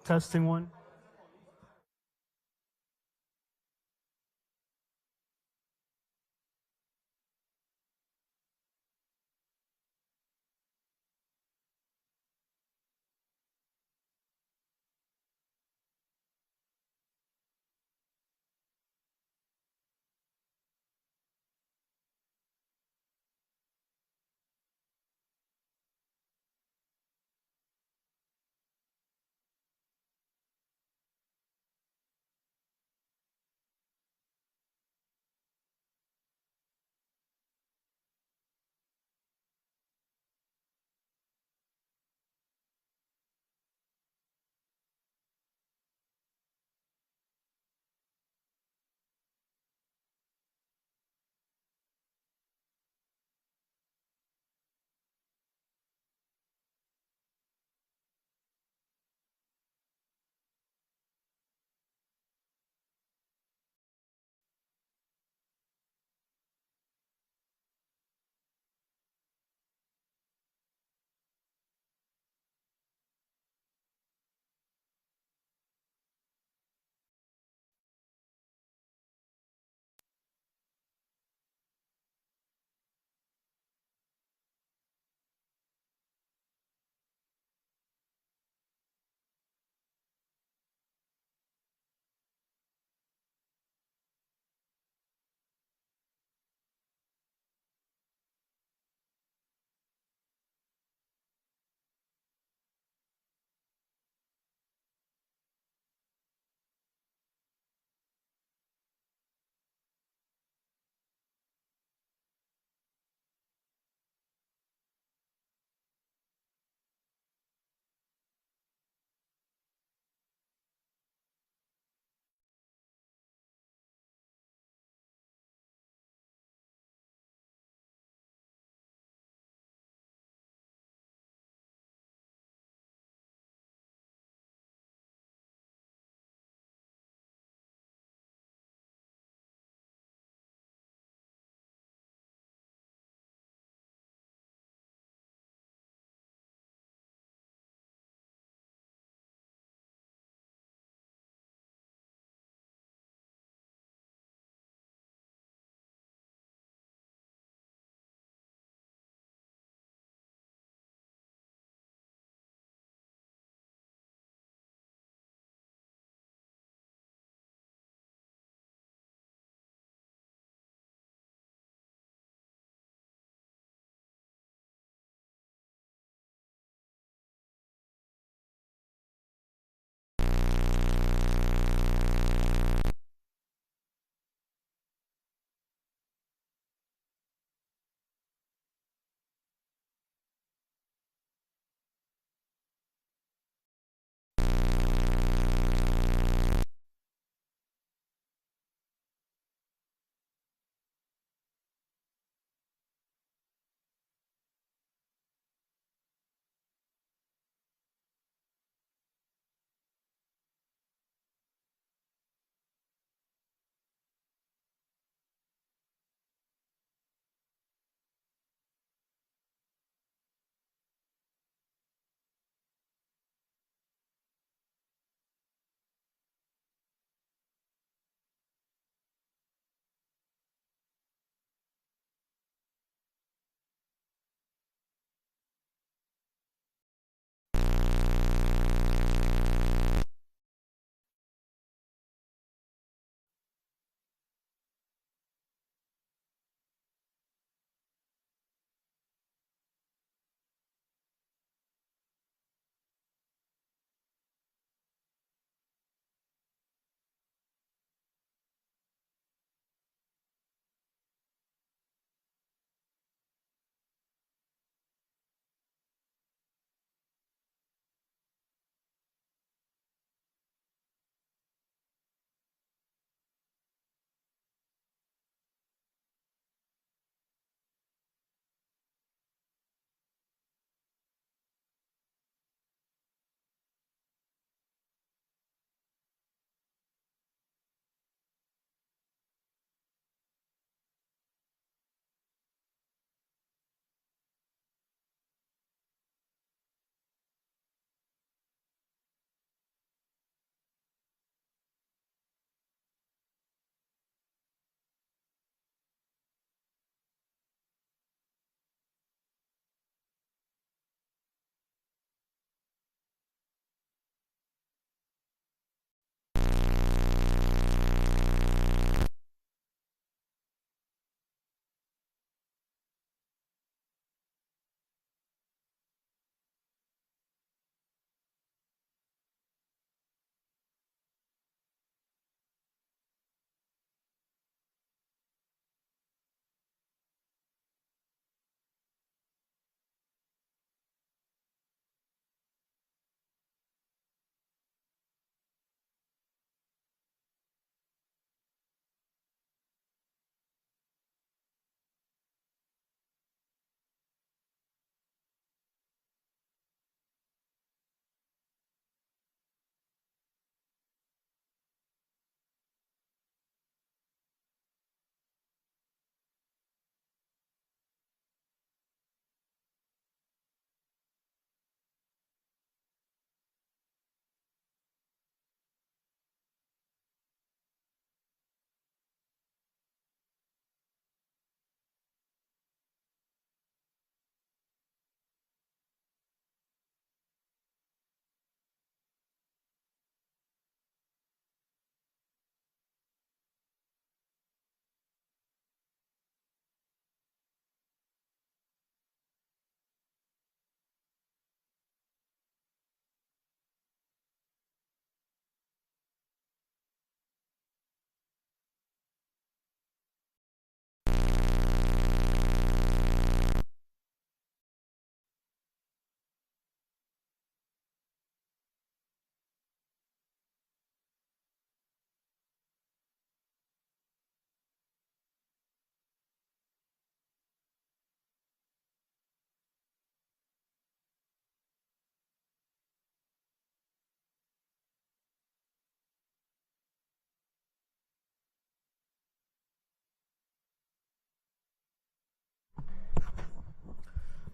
Testing one.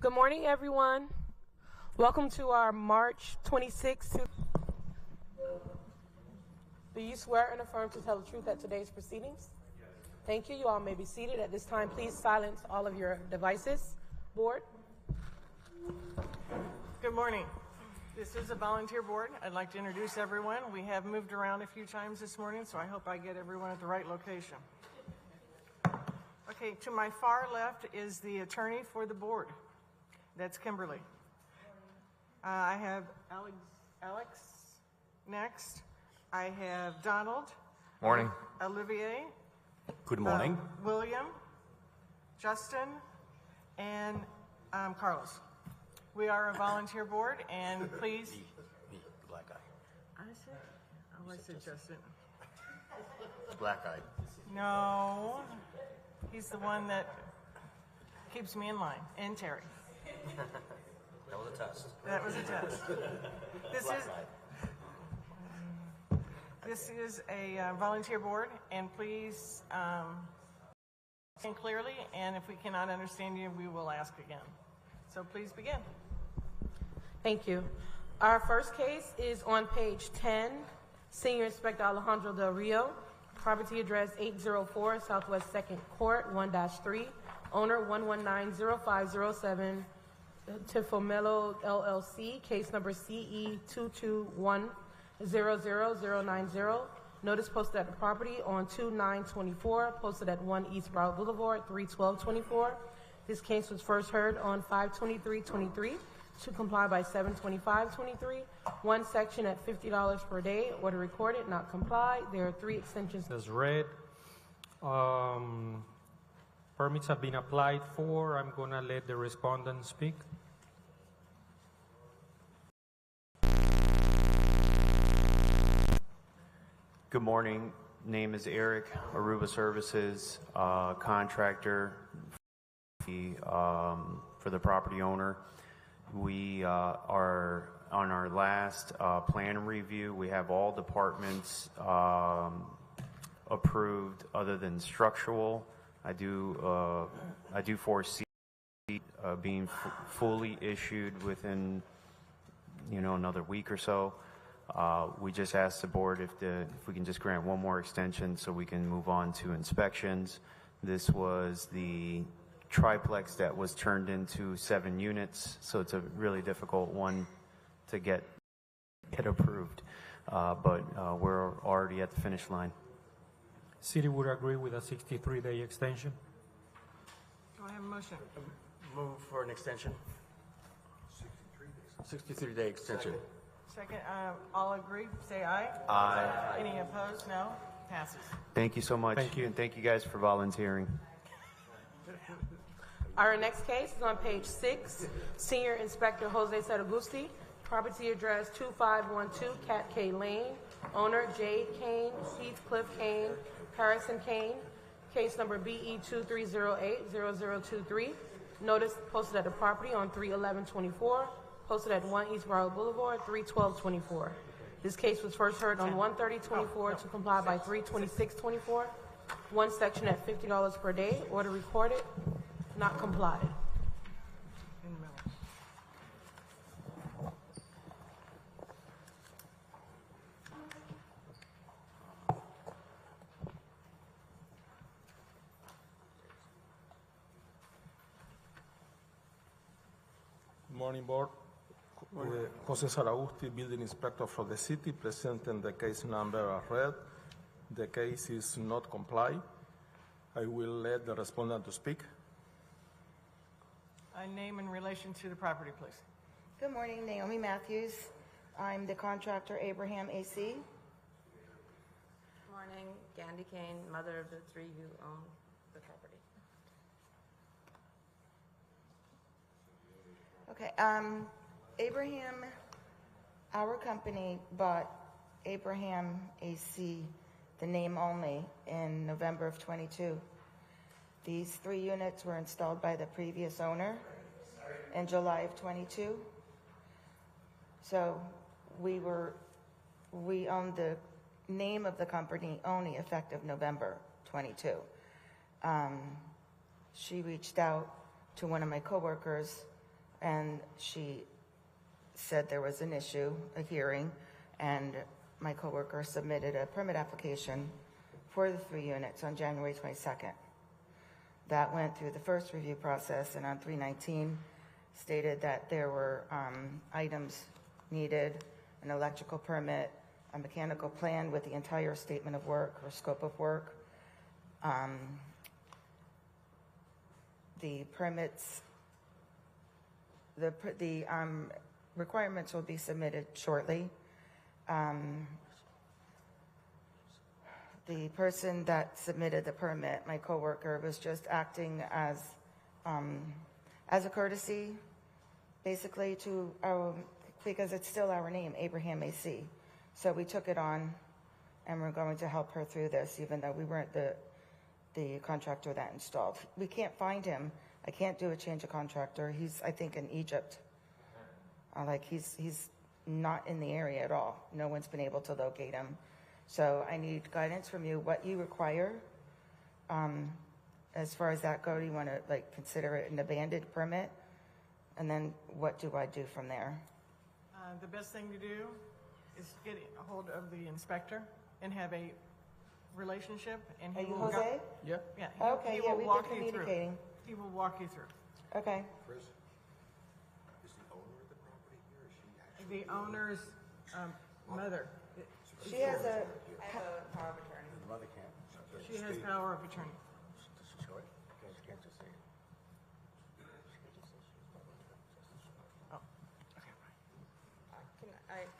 Good morning, everyone. Welcome to our March 26th. Do you swear and affirm to tell the truth at today's proceedings? Yes. Thank you. You all may be seated. At this time, please silence all of your devices. Board. Good morning. This is a volunteer board. I'd like to introduce everyone. We have moved around a few times this morning, so I hope I get everyone at the right location. Okay, to my far left is the attorney for the board. That's Kimberly. I have Alex next. I have Donald. Morning. Olivier. Good morning. William, Justin, and Carlos. We are a volunteer board, and please. Me, the black guy. I said Justin. The black guy. No, he's the one that keeps me in line, and Terry. That was a test. That was a test. This is a volunteer board, and please think clearly, and if we cannot understand you, we will ask again. So please begin. Thank you. Our first case is on page 10, Senior Inspector Alejandro Del Rio, property address 804 Southwest 2nd Court, 1-3, owner 1190507, Tifomelo LLC, case number CE 2210090. Notice posted at the property on 2/9/24, posted at 1 East Broward Boulevard, 3/12/24. This case was first heard on 5/23/23 to comply by 7/25/23. One section at $50 per day. Order recorded, not complied. There are 3 extensions. As read, permits have been applied for. I'm going to let the respondent speak. Good morning. Name is Eric, Aruba Services, contractor for the property owner. We are on our last plan review. We have all departments approved other than structural. I do foresee being fully issued within another week or so. We just asked the board if we can just grant one more extension so we can move on to inspections. This was the triplex that was turned into 7 units, so it's a really difficult one to get approved, but we're already at the finish line. City would agree with a 63-day extension. Do I have a motion? Move for an extension. 63-day extension. Second, all agree, say aye. Aye. Any opposed? No. Passes. Thank you so much. Thank you. And thank you guys for volunteering. Our next case is on page 6, Senior Inspector Jose Saragusti, property address 2512 Cat K Lane, owner Jade Kane, Heathcliff Kane, Harrison Kane, case number BE 23080023. Notice posted at the property on 3/11/24, posted at 1 East Broward Boulevard, 3/12/24. This case was first heard on 1/30/24 to comply by 3/26/24. One section at $50 per day. Order recorded, not complied. In the middle. Good morning, board. Jose Saragusti, building inspector for the city, presenting the case number as read. The case is not complied. I will let the respondent to speak. Name in relation to the property, please. Good morning, Naomi Matthews. I'm the contractor, Abraham AC. Good morning, Gandhi Kane, mother of the 3 who own the property. Okay, Abraham, our company bought Abraham AC, the name only, in November of 22. These 3 units were installed by the previous owner in July of 22. So we owned the name of the company only effective November 22. She reached out to one of my coworkers and she said there was an issue, a hearing, and my coworker submitted a permit application for the 3 units on January 22nd. That went through the first review process, and on 319 stated that there were items needed, an electrical permit, a mechanical plan with the entire statement of work or scope of work. The permits, the requirements will be submitted shortly. The person that submitted the permit, my coworker, was just acting as a courtesy, basically, to our, because it's still our name, Abraham AC. So we took it on, and we're going to help her through this, even though we weren't the contractor that installed. We can't find him. I can't do a change of contractor. He's, I think, in Egypt. He's not in the area at all. No one's been able to locate him. So I need guidance from you, what you require. As far as that go, do you want to consider it an abandoned permit? And then what do I do from there? The best thing to do is get a hold of the inspector and have a relationship, and Are he you will Jose? Yeah, Okay, he yeah, will we've walk been you through. communicating. He will walk you through. Okay. Chris, is the owner of the property here, or is she actually? The owner's mother, She has a, I have a power of attorney. The mother can't. she has power of attorney. Show it? You guys can't just say it. Oh, okay.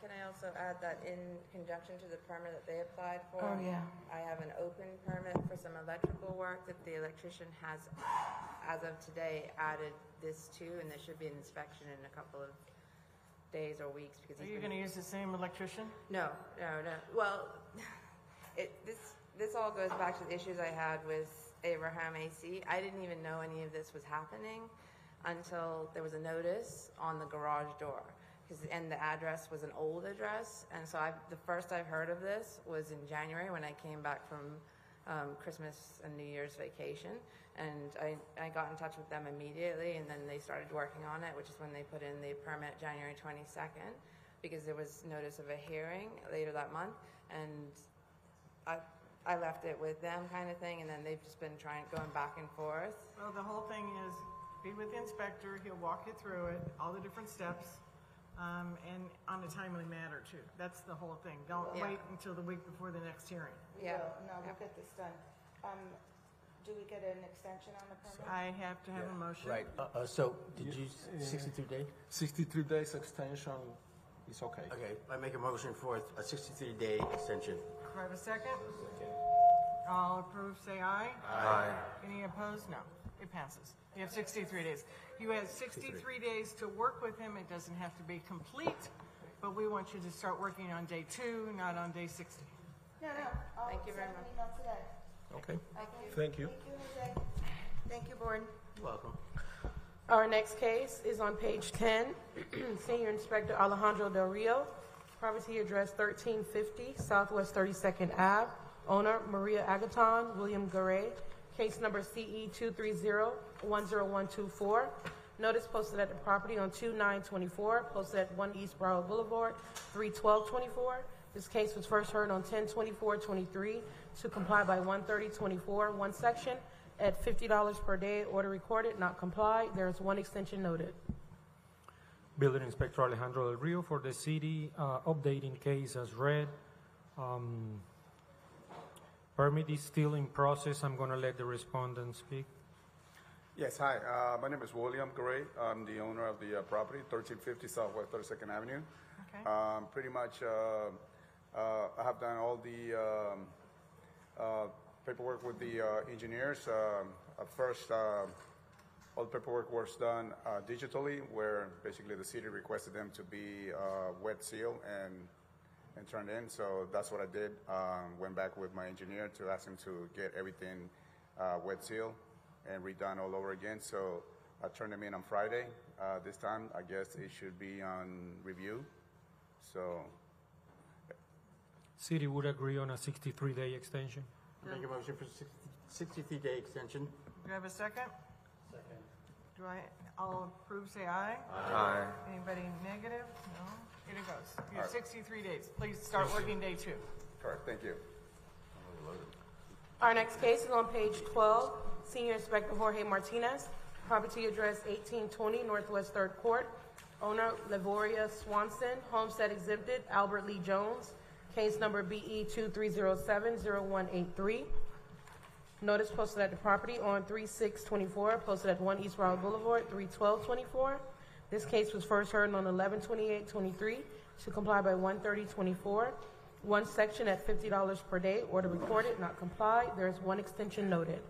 Can I also add that in conjunction to the permit that they applied for? Oh, yeah. I have an open permit for some electrical work that the electrician has, as of today, added this to, and there should be an inspection in a couple of days or weeks because Are he's you been- going to use the same electrician? No. Well, this all goes back to the issues I had with Abraham AC. I didn't even know any of this was happening until there was a notice on the garage door. And the address was an old address, and so the first I've heard of this was in January when I came back from Christmas and New Year's vacation, and I got in touch with them immediately, and then they started working on it, which is when they put in the permit January 22nd, because there was notice of a hearing later that month, and I left it with them kind of thing, and then they've just been going back and forth. Well, the whole thing is be with the inspector. He'll walk you through it, all the different steps. And on a timely manner, too. That's the whole thing. Don't Yeah. wait until the week before the next hearing. Yeah. No, we'll get this done. Do we get an extension on the permit? I have to have a motion. Right, so, did you, 63 day? 63 days extension is okay. Okay, I make a motion for a 63-day extension. Do I have a second? All approve, say aye. Aye. Any opposed? No. It passes. You have 63 days. You have 63 days to work with him. It doesn't have to be complete, but we want you to start working on day 2, not on day 60. No. I'll Thank you very send an much. email today. Okay, Okay. thank you. Thank you, Jose. Thank you, board. You're welcome. Our next case is on page 10. Senior Inspector Alejandro Del Rio, property address 1350 Southwest 32nd Ave. Owner Maria Agaton, William Garay. Case number CE 230-10124. Notice posted at the property on 2/9/24, posted at 1 East Broward Boulevard, 3/12/24. This case was first heard on 10/24/23 to comply by 1/30/24, one section, at $50 per day. Order recorded, not complied. There is one extension noted. Building Inspector Alejandro Del Rio for the city, updating case as read. Permit is still in process. I'm going to let the respondent speak. Yes, hi. My name is William Gray. I'm the owner of the property, 1350 Southwest 32nd Avenue. Okay. Pretty much, I have done all the paperwork with the engineers. At first, all the paperwork was done digitally, where basically the city requested them to be wet seal and turned in. So that's what I did. Went back with my engineer to ask him to get everything wet seal and redone all over again. So I turned them in on Friday. This time, I guess it should be on review. So City would agree on a 63-day extension. Make a motion for 63-day extension. Do you have a second? Second. all approve, say aye? Aye. Anybody negative? No? Here it goes. You have 63 days. Please start working day 2. Correct, thank you. Our next case is on page 12. Senior Inspector Jorge Martinez, property address 1820 Northwest 3rd Court. Owner Livoria Swanson, homestead exempted, Albert Lee Jones. Case number BE 2307-0183. Notice posted at the property on 3/6/24, posted at 1 East Royal Boulevard, 3/12/24. This case was first heard on 11/28/23 to comply by 1/30/24. One section at $50 per day, order recorded, not complied. There is one extension noted.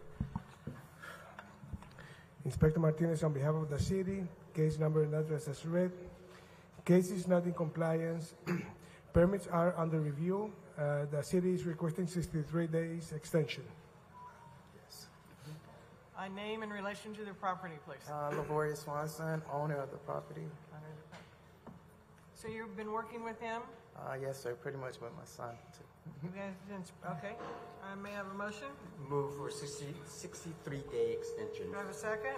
Inspector Martinez, on behalf of the city, case number and address as read. Case is not in compliance. Permits are under review. The city is requesting 63 days extension. Name in relation to the property, please. Livoria Swanson, owner of the property. So you've been working with him? Yes, sir, pretty much with my son, too. You guys didn't, okay. I may have a motion. Move for 63-day extension. Do I have a second?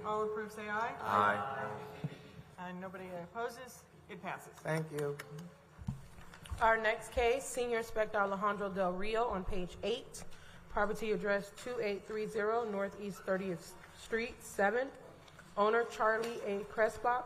All approve, say aye. Aye. And nobody opposes. It passes. Thank you. Our next case, Senior Inspector Alejandro Del Rio on page 8. Property address 2830 Northeast 30th Street, 7th. Owner Charlie A. Crespock.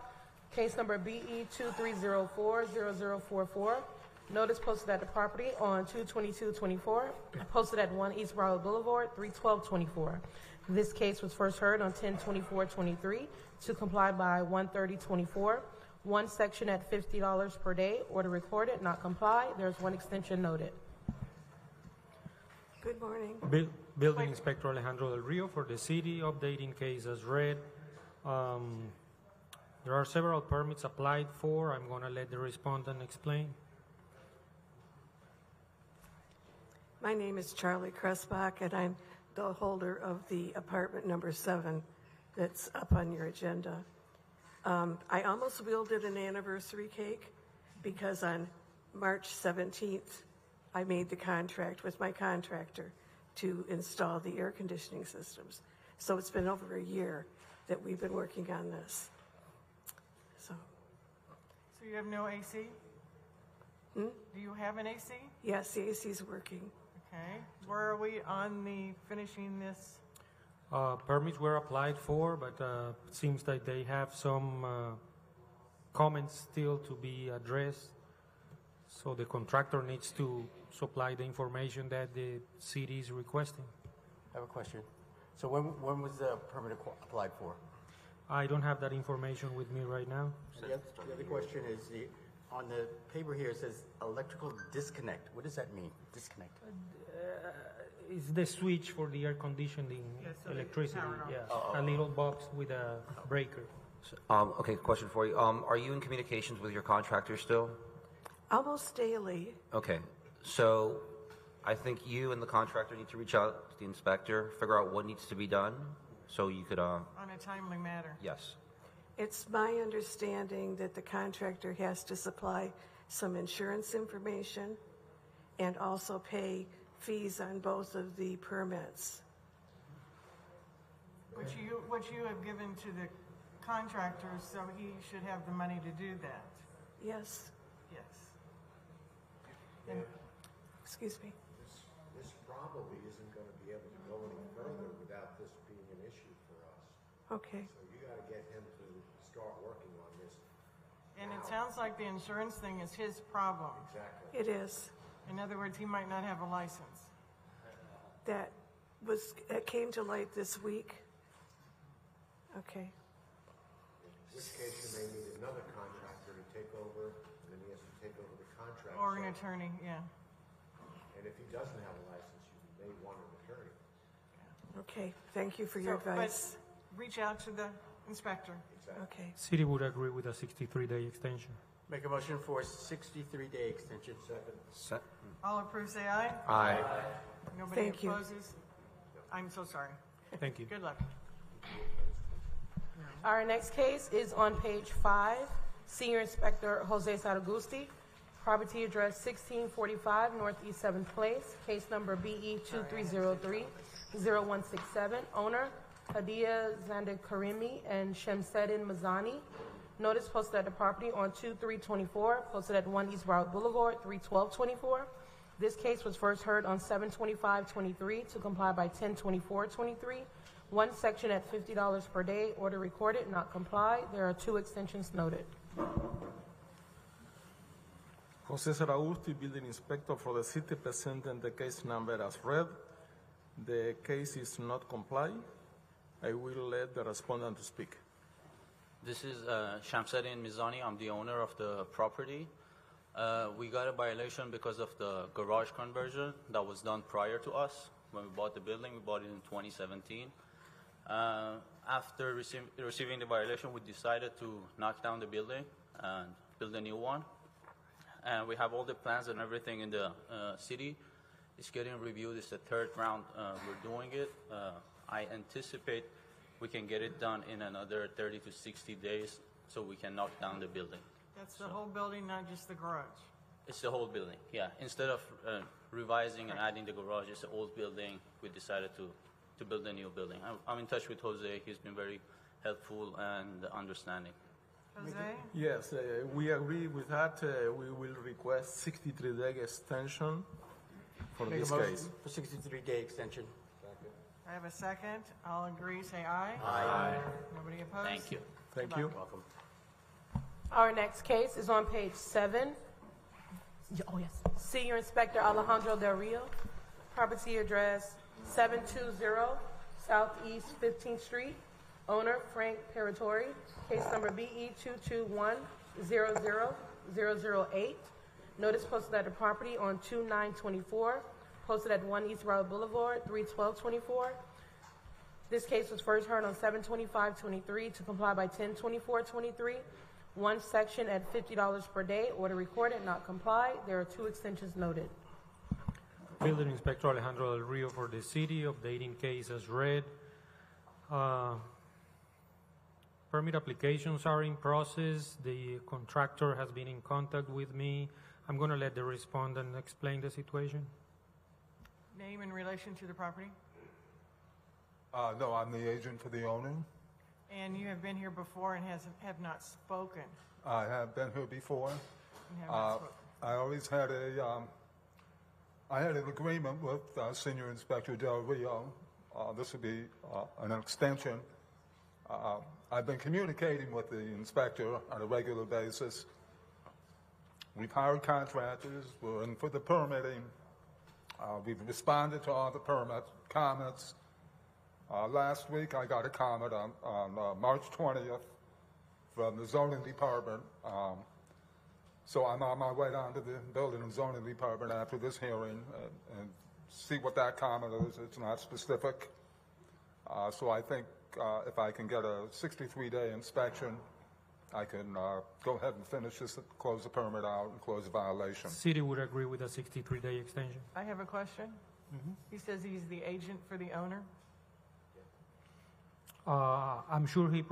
Case number BE 2304-0044. Notice posted at the property on 2/22/24. Posted at 1 East Broward Boulevard, 3/12/24. This case was first heard on 10/24/23 to comply by 1/30/24. One section at $50 per day. Order recorded, not comply. There's one extension noted. Good morning. Building Inspector Alejandro Del Rio for the city, updating case as read. There are several permits applied for. I'm going to let the respondent explain. My name is Charlie Crespock, and I'm the holder of the apartment number 7 that's up on your agenda. I almost wielded an anniversary cake because on March 17th, I made the contract with my contractor to install the air conditioning systems. So it's been over a year that we've been working on this. So you have no AC? Do you have an AC? yes, the AC is working. Okay. Where are we on the finishing this? Permits were applied for, but it seems that they have some comments still to be addressed. So the contractor needs to supply the information that the city is requesting. I have a question. So when was the permit applied for? I don't have that information with me right now. The other question is, on the paper here, it says electrical disconnect. What does that mean, disconnect? It's the switch for the air conditioning electricity. Yeah, a little box with a breaker. Okay, question for you. Are you in communications with your contractor still? Almost daily. Okay, so I think you and the contractor need to reach out to the inspector, figure out what needs to be done, so you could, On a timely matter. yes. It's my understanding that the contractor has to supply some insurance information and also pay fees on both of the permits. Which you have given to the contractor, so he should have the money to do that. Yes. Yes. Excuse me. This probably isn't going to be able to go any further without this being an issue for us. Okay. So you got to get him to start working on this. And it sounds like the insurance thing is his problem. Exactly. It is. In other words, he might not have a license. It came to light this week. Okay. In which case you may need another contractor to take over, and then he has to take over the contract. Or an attorney, yeah. And if he doesn't have a license, you may want an attorney. Okay. Thank you for your advice. But reach out to the inspector. Okay. City would agree with a 63-day extension. Make a motion for 63-day extension. Second. All approve, say aye. Aye. Nobody Thank you. opposes? I'm so sorry. Thank you. Good luck. Our next case is on page 5. Senior Inspector Jose Saragusti, property address 1645 Northeast 7th Place, case number BE 2303 0167, owner Hadia Zander Karimi and Shemseddin Mazani. Notice posted at the property on 2/3/24, posted at 1 East Broward Boulevard, 3/12/24. This case was first heard on 7/25/23 to comply by 10/24/23. One section at $50 per day, order recorded, not comply. There are 2 extensions noted. Jose Saragusti, building inspector for the city, presenting the case number as read. The case is not comply. I will let the respondent speak. This is Shamsuddin Mizani. I'm the owner of the property. We got a violation because of the garage conversion that was done prior to us. When we bought the building, we bought it in 2017. After receiving the violation, we decided to knock down the building and build a new one. And we have all the plans and everything in the city. It's getting reviewed. It's the 3rd round we're doing it. I anticipate we can get it done in another 30 to 60 days so we can knock down the building. That's the whole building, not just the garage. It's the whole building, yeah. Instead of revising and adding the garage, it's the old building. We decided to build a new building. I'm in touch with Jose. He's been very helpful and understanding. Jose? Yes, we agree with that. We will request 63-day extension for Make this a motion case. for 63-day extension. I have a second. All agree, say aye. Aye. Nobody opposed? Thank you. Thank you. Welcome. Our next case is on page 7. Oh, yes. Senior Inspector Alejandro Del Rio, property address 720 Southeast 15th Street. Owner Frank Paratori, case number BE 221-00008. Notice posted at the property on 2/9/24, posted at 1 East Broward Boulevard, 3/12/24. This case was first heard on 7/25/23 to comply by 10/24/23. One section at $50 per day, order recorded, not comply. There are 2 extensions noted. Building Inspector Alejandro Del Rio for the city, updating case as read. Permit applications are in process. The contractor has been in contact with me. I'm going to let the respondent explain the situation. Name in relation to the property? No, I'm the agent for the owner. And you have been here before and have not spoken. I have been here before. And have not spoken. I always had I had an agreement with Senior Inspector Del Rio. This would be an extension. I've been communicating with the inspector on a regular basis. We've hired contractors. We're in for the permitting. We've responded to all the permit comments. Last week, I got a comment on March 20th from the zoning department. So I'm on my way down to the building and zoning department after this hearing and see what that comment is. It's not specific. So I think if I can get a 63-day inspection, I can go ahead and finish this, close the permit out, and close the violation. City would agree with a 63-day extension. I have a question. He says he's the agent for the owner. I'm sure he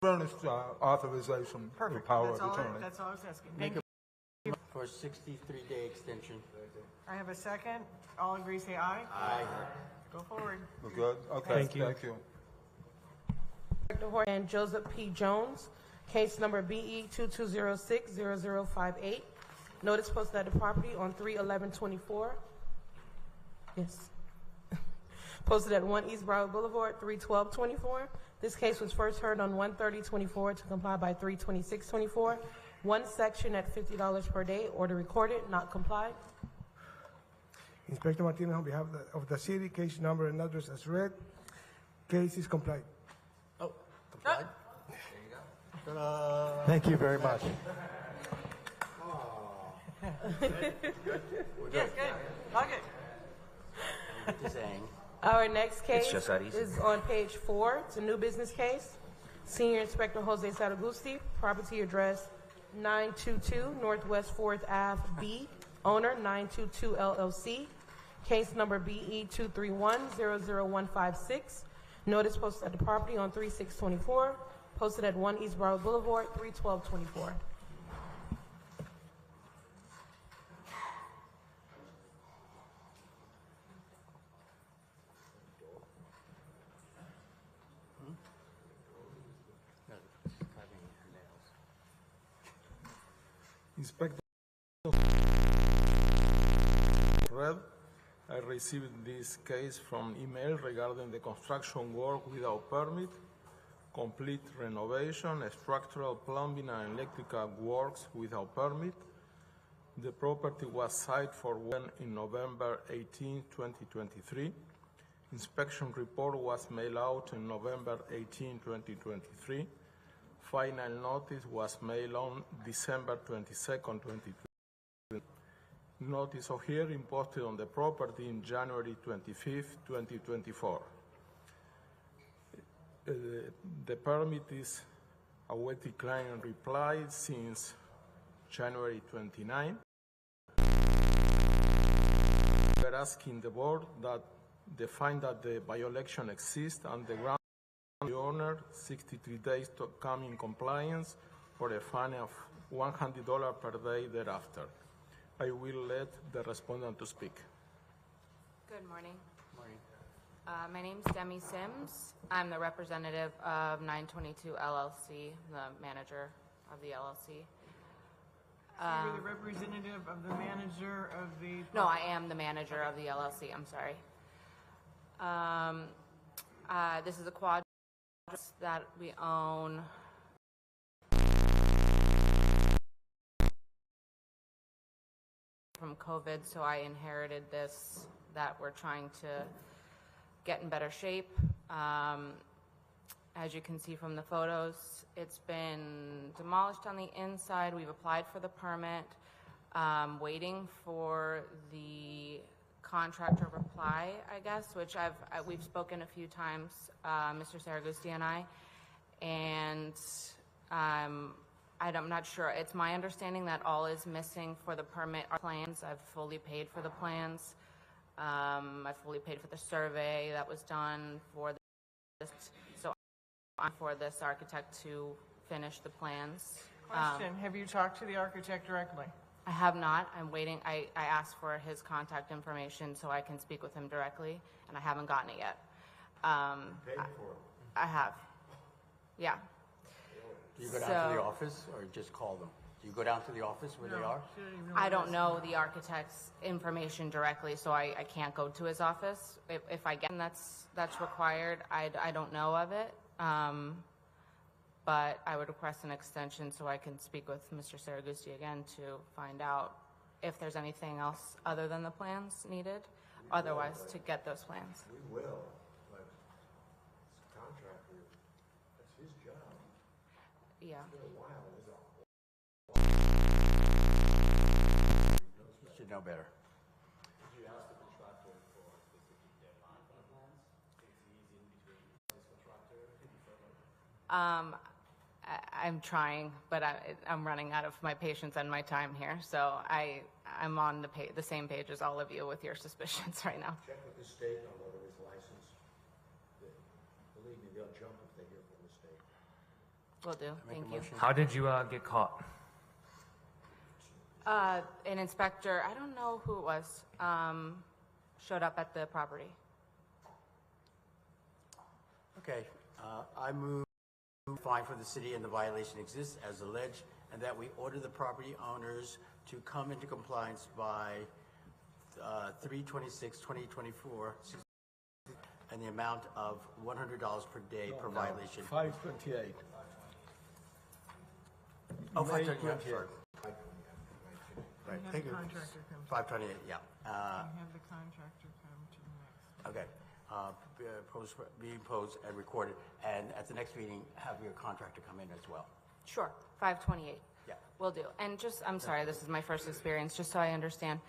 Furnished authorization for Perfect. power That's of all attorney. that's all I was asking. Make Thank you. For a 63-day extension. I have a second. All agree, say aye. Aye. Go forward. We're good? Okay, Thank you. Thank you. And Joseph P. Jones, case number BE 2206-0058. Notice posted at the property on 3/11/24. Yes. Posted at 1 East Broward Boulevard, 3/12/24. This case was first heard on 1/30/24 to comply by 3/26/24. One section at $50 per day, order recorded, not complied. Inspector Martinez, on behalf of the city, case number and address as read. Case is complied. Oh, complied? There you go. Ta-da. Thank you very much. Yes, good. Okay. Just saying. Our next case just that easy. is on page 4. It's a new business case. Senior Inspector Jose Saragusti, property address 922 Northwest 4th Ave B, owner 922 LLC, case number BE 231-00156. Notice posted at the property on 3/6/24, posted at 1 East Broward Boulevard, 3/12/24. Inspector Red, I received this case from email regarding the construction work without permit, complete renovation, structural plumbing and electrical works without permit. The property was signed for one in November 18, 2023. Inspection report was mailed out on November 18, 2023. Final notice was mailed on December 22, 2023. Notice of hearing posted on the property in January 25, 2024. The permit is awaiting client reply since January 29. We're asking the board that they find that the violation exists and the ground the owner 63 days to come in compliance for a fine of $100 per day thereafter. I will let the respondent to speak. Good morning. My name's Demi Sims. I'm the representative of 922 LLC, the manager of the LLC. You're the representative of the manager of the... No, I am the manager of the LLC. I'm sorry. This is a quad that we own. From COVID, so I inherited this that we're trying to get in better shape. As you can see from the photos, it's been demolished on the inside. We've applied for the permit, waiting for the contractor reply, I guess, which we've spoken a few times, Mr. Saragusti and I, and I'm not sure. It's my understanding that all is missing for the permit are plans. I've fully paid for the plans. I've fully paid for the survey that was done for this. So I'm for this architect to finish the plans. Question, have you talked to the architect directly? I have not. I'm waiting. I asked for his contact information so I can speak with him directly, and I haven't gotten it yet. Paid for it. I have. Yeah. Do you go down to the office or just call them? Do you go down to the office where they are? I don't know the architect's information directly, so I can't go to his office. If I get him, that's required. I don't know of it, but I would request an extension so I can speak with Mr. Saragusti again to find out if there's anything else other than the plans needed, otherwise to get those plans. We will, but it's a contractor. That's his job. Yeah. It's been a while. You should know better. Did you ask the contractor for a specific deadline for the plans? Since he's in between his contractor and the firm? I'm trying, but I'm running out of my patience and my time here. So I'm on the same page as all of you with your suspicions right now. Check with the state on whether it's licensed. Believe me, they'll jump if they hear from the state. Will do. Thank you. How did you get caught? An inspector, I don't know who it was, showed up at the property. Okay, I move fine for the city and the violation exists as alleged, and that we order the property owners to come into compliance by 3/26/2024, and the amount of $100 per day per violation. 528. Oh, May 528, 28. sorry. Right, Have thank the you. contractor come to- 528, yeah. Have the contractor come to the next. Okay. Being posed and recorded, and at the next meeting, have your contractor come in as well. Sure, 528. Yeah. Will do. And just, I'm sorry, this is my first experience, just so I understand.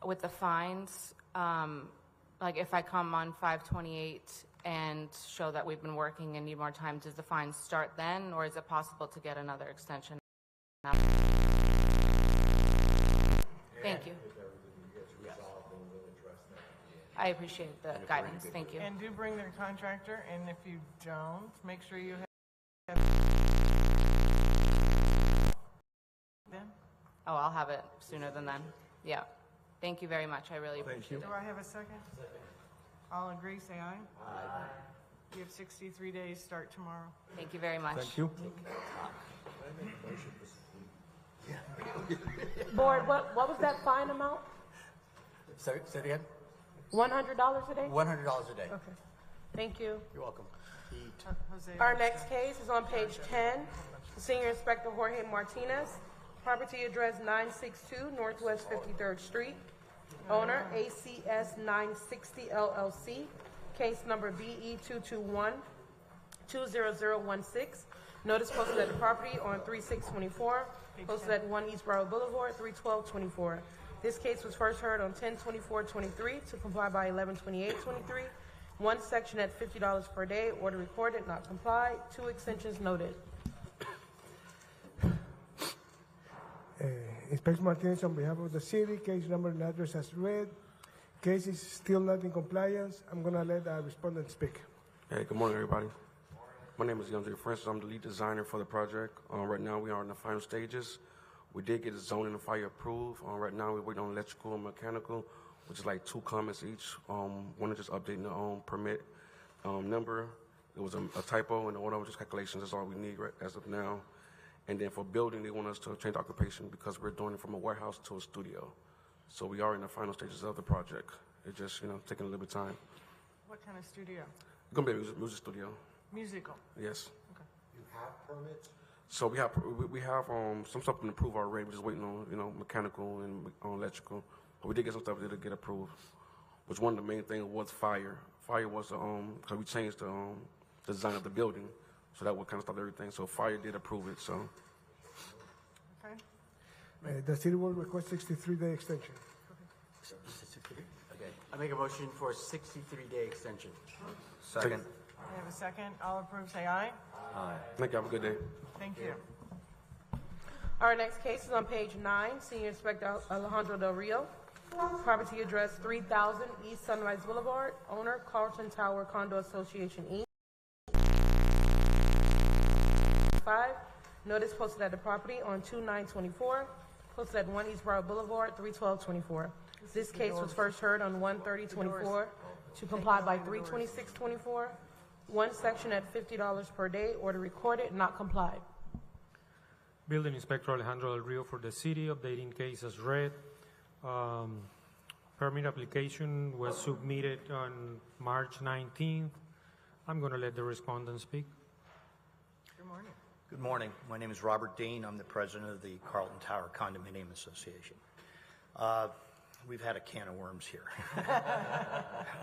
With the fines, like if I come on 528 and show that we've been working and need more time, does the fine start then, or is it possible to get another extension? Thank you. If everything gets resolved, then we'll address that. I appreciate the guidance. Thank you. And do bring their contractor, and if you don't, make sure you have. Then? Oh, I'll have it sooner than then. Yeah. Thank you very much. I really appreciate it. Do I have a second? All agree, say aye. Aye. You have 63 days, start tomorrow. Thank you very much. Thank you. Can I make a motion? Board, what was that fine amount? Say it again? $100 a day? $100 a day. Okay. Thank you. You're welcome. Jose Our next case is on page 10. Senior Inspector Jorge Martinez. Property address 962 Northwest 53rd Street. Owner ACS 960 LLC. Case number BE 221-20016. Notice posted at the property on 3624. Posted at 1 East Broward Boulevard, 31224. This case was first heard on 10/24/23 to comply by 11/28/23. One section at $50 per day. Order recorded, not complied. 2 extensions noted. Inspector Martinez, on behalf of the city, case number and address as read. Case is still not in compliance. I'm going to let the respondent speak. Hey, good morning, everybody. My name is Yandre Francis. I'm the lead designer for the project. Right now, we are in the final stages. We did get the zoning and fire approved. Right now, we're waiting on electrical and mechanical, which is like 2 comments each. One is just updating the permit number. It was a typo in the order, just calculations. That's all we need right as of now. And then for building, they want us to change occupation because we're doing it from a warehouse to a studio. So we are in the final stages of the project. It's just, taking a little bit of time. What kind of studio? It's going to be a music studio. Musical. Yes. Okay. You have permits? So we have some stuff to approve already. We're just waiting on mechanical and electrical. But we did get some stuff that get approved. Which one of the main things was fire. Fire was because we changed the design of the building, so that would kind of stop everything. So fire did approve it. So. Okay. The city will request 63-day extension. Okay. I make a motion for a 63-day extension. Second. I have a second. All approve, say aye. Aye. Thank you. Have a good day. Thank you. Our next case is on page 9. Senior Inspector Alejandro Del Rio. Property address 3000 East Sunrise Boulevard. Owner Carlton Tower Condo Association, Inc. 5. Notice posted at the property on 2/9/24. Posted at 1 East Broward Boulevard, 31224. This case was first heard on 1/30/24 to comply by 3/26/24. One section at $50 per day. Order recorded, not complied. Building Inspector Alejandro Del Rio for the city, updating case as read. Permit application was submitted on March 19th. I'm going to let the respondent speak. Good morning. Good morning. My name is Robert Dean. I'm the president of the Carlton Tower Condominium Association. We've had a can of worms here.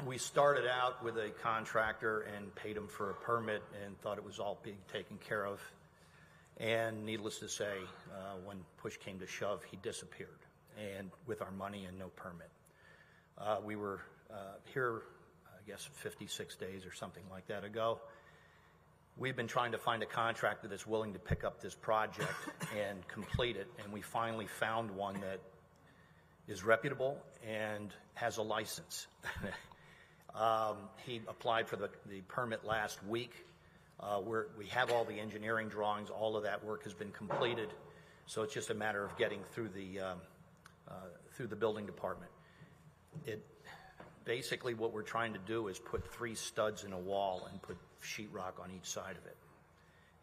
We started out with a contractor and paid him for a permit and thought it was all being taken care of. And needless to say, when push came to shove, he disappeared, and with our money and no permit. We were here, I guess, 56 days or something like that ago. We've been trying to find a contractor that's willing to pick up this project and complete it, and we finally found one that is reputable and has a license. He applied for the permit last week. We have all the engineering drawings. All of that work has been completed, so it's just a matter of getting through the building department. Basically what we're trying to do is put 3 studs in a wall and put sheetrock on each side of it.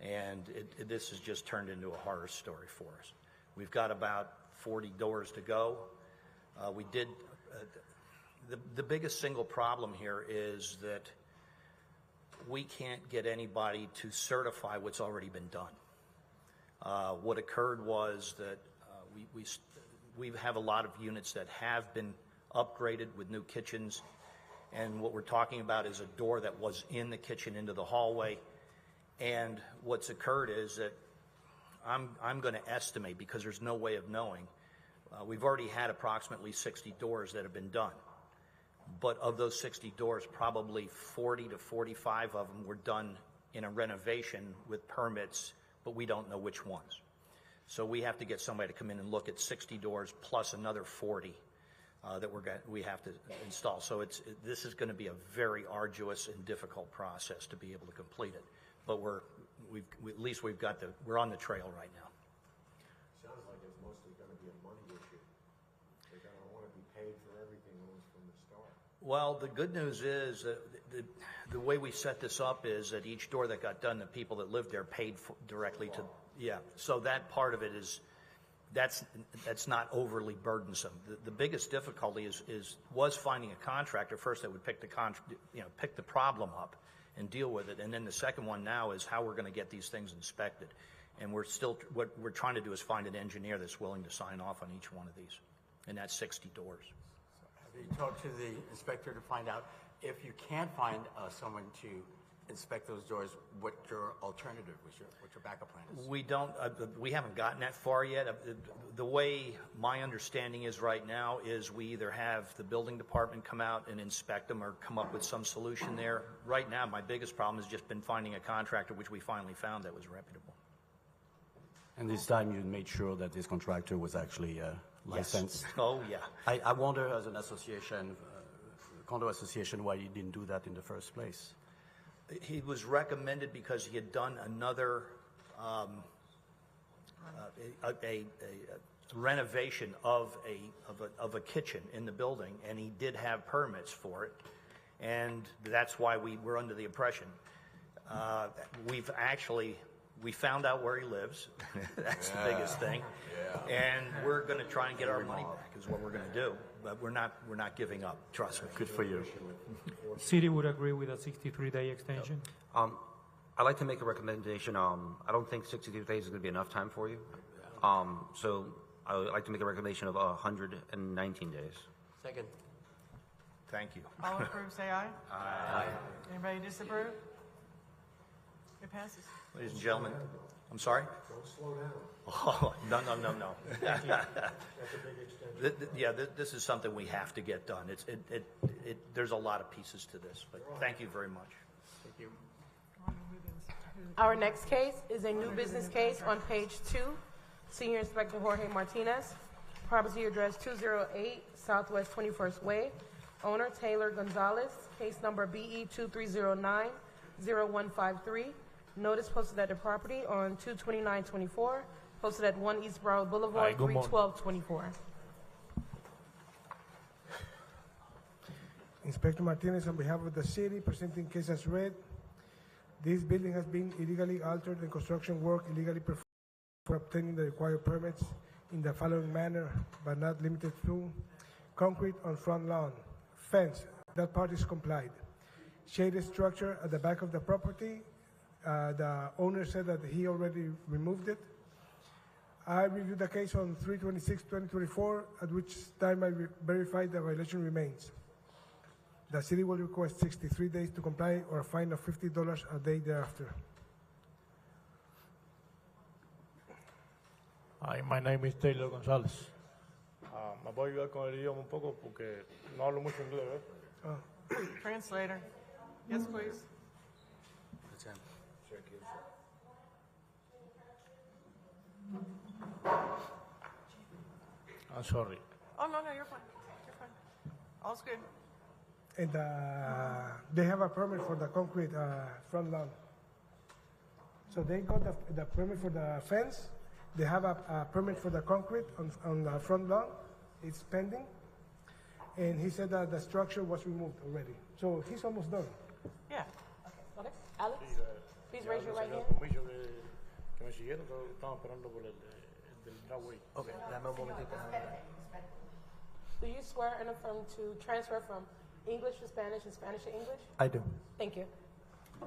And this has just turned into a horror story for us. We've got about 40 doors to go. The biggest single problem here is that we can't get anybody to certify what's already been done. What occurred was that we have a lot of units that have been upgraded with new kitchens, and what we're talking about is a door that was in the kitchen into the hallway. And what's occurred is that I'm going to estimate, because there's no way of knowing, we've already had approximately 60 doors that have been done. But of those 60 doors, probably 40 to 45 of them were done in a renovation with permits, but we don't know which ones. So we have to get somebody to come in and look at 60 doors plus another 40 that we have to install. So this is going to be a very arduous and difficult process to be able to complete it. But we're on the trail right now. Sounds like it's mostly going to be a money issue. They're going to want to be paid for everything almost from the start. Well, the good news is that the way we set this up is that each door that got done, the people that lived there paid directly to, yeah. So that part of it that's not overly burdensome. The biggest difficulty was finding a contractor first that would pick the problem up and deal with it, and then the second one now is how we're going to get these things inspected. And what we're trying to do is find an engineer that's willing to sign off on each one of these, and that's 60 doors. Have you talked to the inspector to find out if you can't find someone to inspect those doors, what your alternative, what your backup plan is? We haven't gotten that far yet. The way my understanding is right now is we either have the building department come out and inspect them or come up with some solution there. Right now, my biggest problem has just been finding a contractor, which we finally found that was reputable. And this time you made sure that this contractor was actually licensed? Yes. Oh, yeah. I wonder, as an association, condo association, why you didn't do that in the first place. He was recommended because he had done another a renovation of a kitchen in the building, and he did have permits for it, and that's why we were under the impression. We found out where he lives. That's the biggest thing, and we're going to try and get our money back. Is what we're going to do, but we're not giving up. Trust me. Good for you. City would agree with a 63-day extension? I'd like to make a recommendation. I don't think 63 days is going to be enough time for you. So I would like to make a recommendation of 119 days. Second. Thank you. All approve, say aye. Aye. Anybody disapprove? It passes. Ladies and gentlemen, I'm sorry? Don't slow down. Oh, no. This is something we have to get done. There's a lot of pieces to this, but thank you very much. Thank you. Our next case is a new business case on page 2. Senior Inspector Jorge Martinez. Property address 208 Southwest 21st Way. Owner Taylor Gonzalez. Case number BE 2309-0153. Notice posted at the property on 2/29/24. Posted at 1 East Broward Boulevard, 3/12/24. Inspector Martinez, on behalf of the city, presenting case as read. This building has been illegally altered and construction work illegally performed for obtaining the required permits in the following manner, but not limited to: concrete on front lawn, fence, that part is complied. Shaded structure at the back of the property, the owner said that he already removed it. I reviewed the case on 3/26/2024, at which time I verified the violation remains. The city will request 63 days to comply or a fine of $50 a day thereafter. Hi, my name is Taylor Gonzalez. Me voy a ayudar con el idioma un poco porque no hablo mucho inglés, Translator. Yes, please. I'm sorry. Oh, no, you're fine. You're fine. All's good. And they have a permit for the concrete front lawn. So they got the permit for the fence. They have a permit for the concrete on the front lawn. It's pending. And he said that the structure was removed already. So he's almost done. Yeah. Okay. Alex, please raise your right hand. Permiso que me siguieron, estamos esperando por el del driveway. Okay, dame un momentito. Do you swear and affirm to transfer from English to Spanish and Spanish to English? I do. Thank you. No,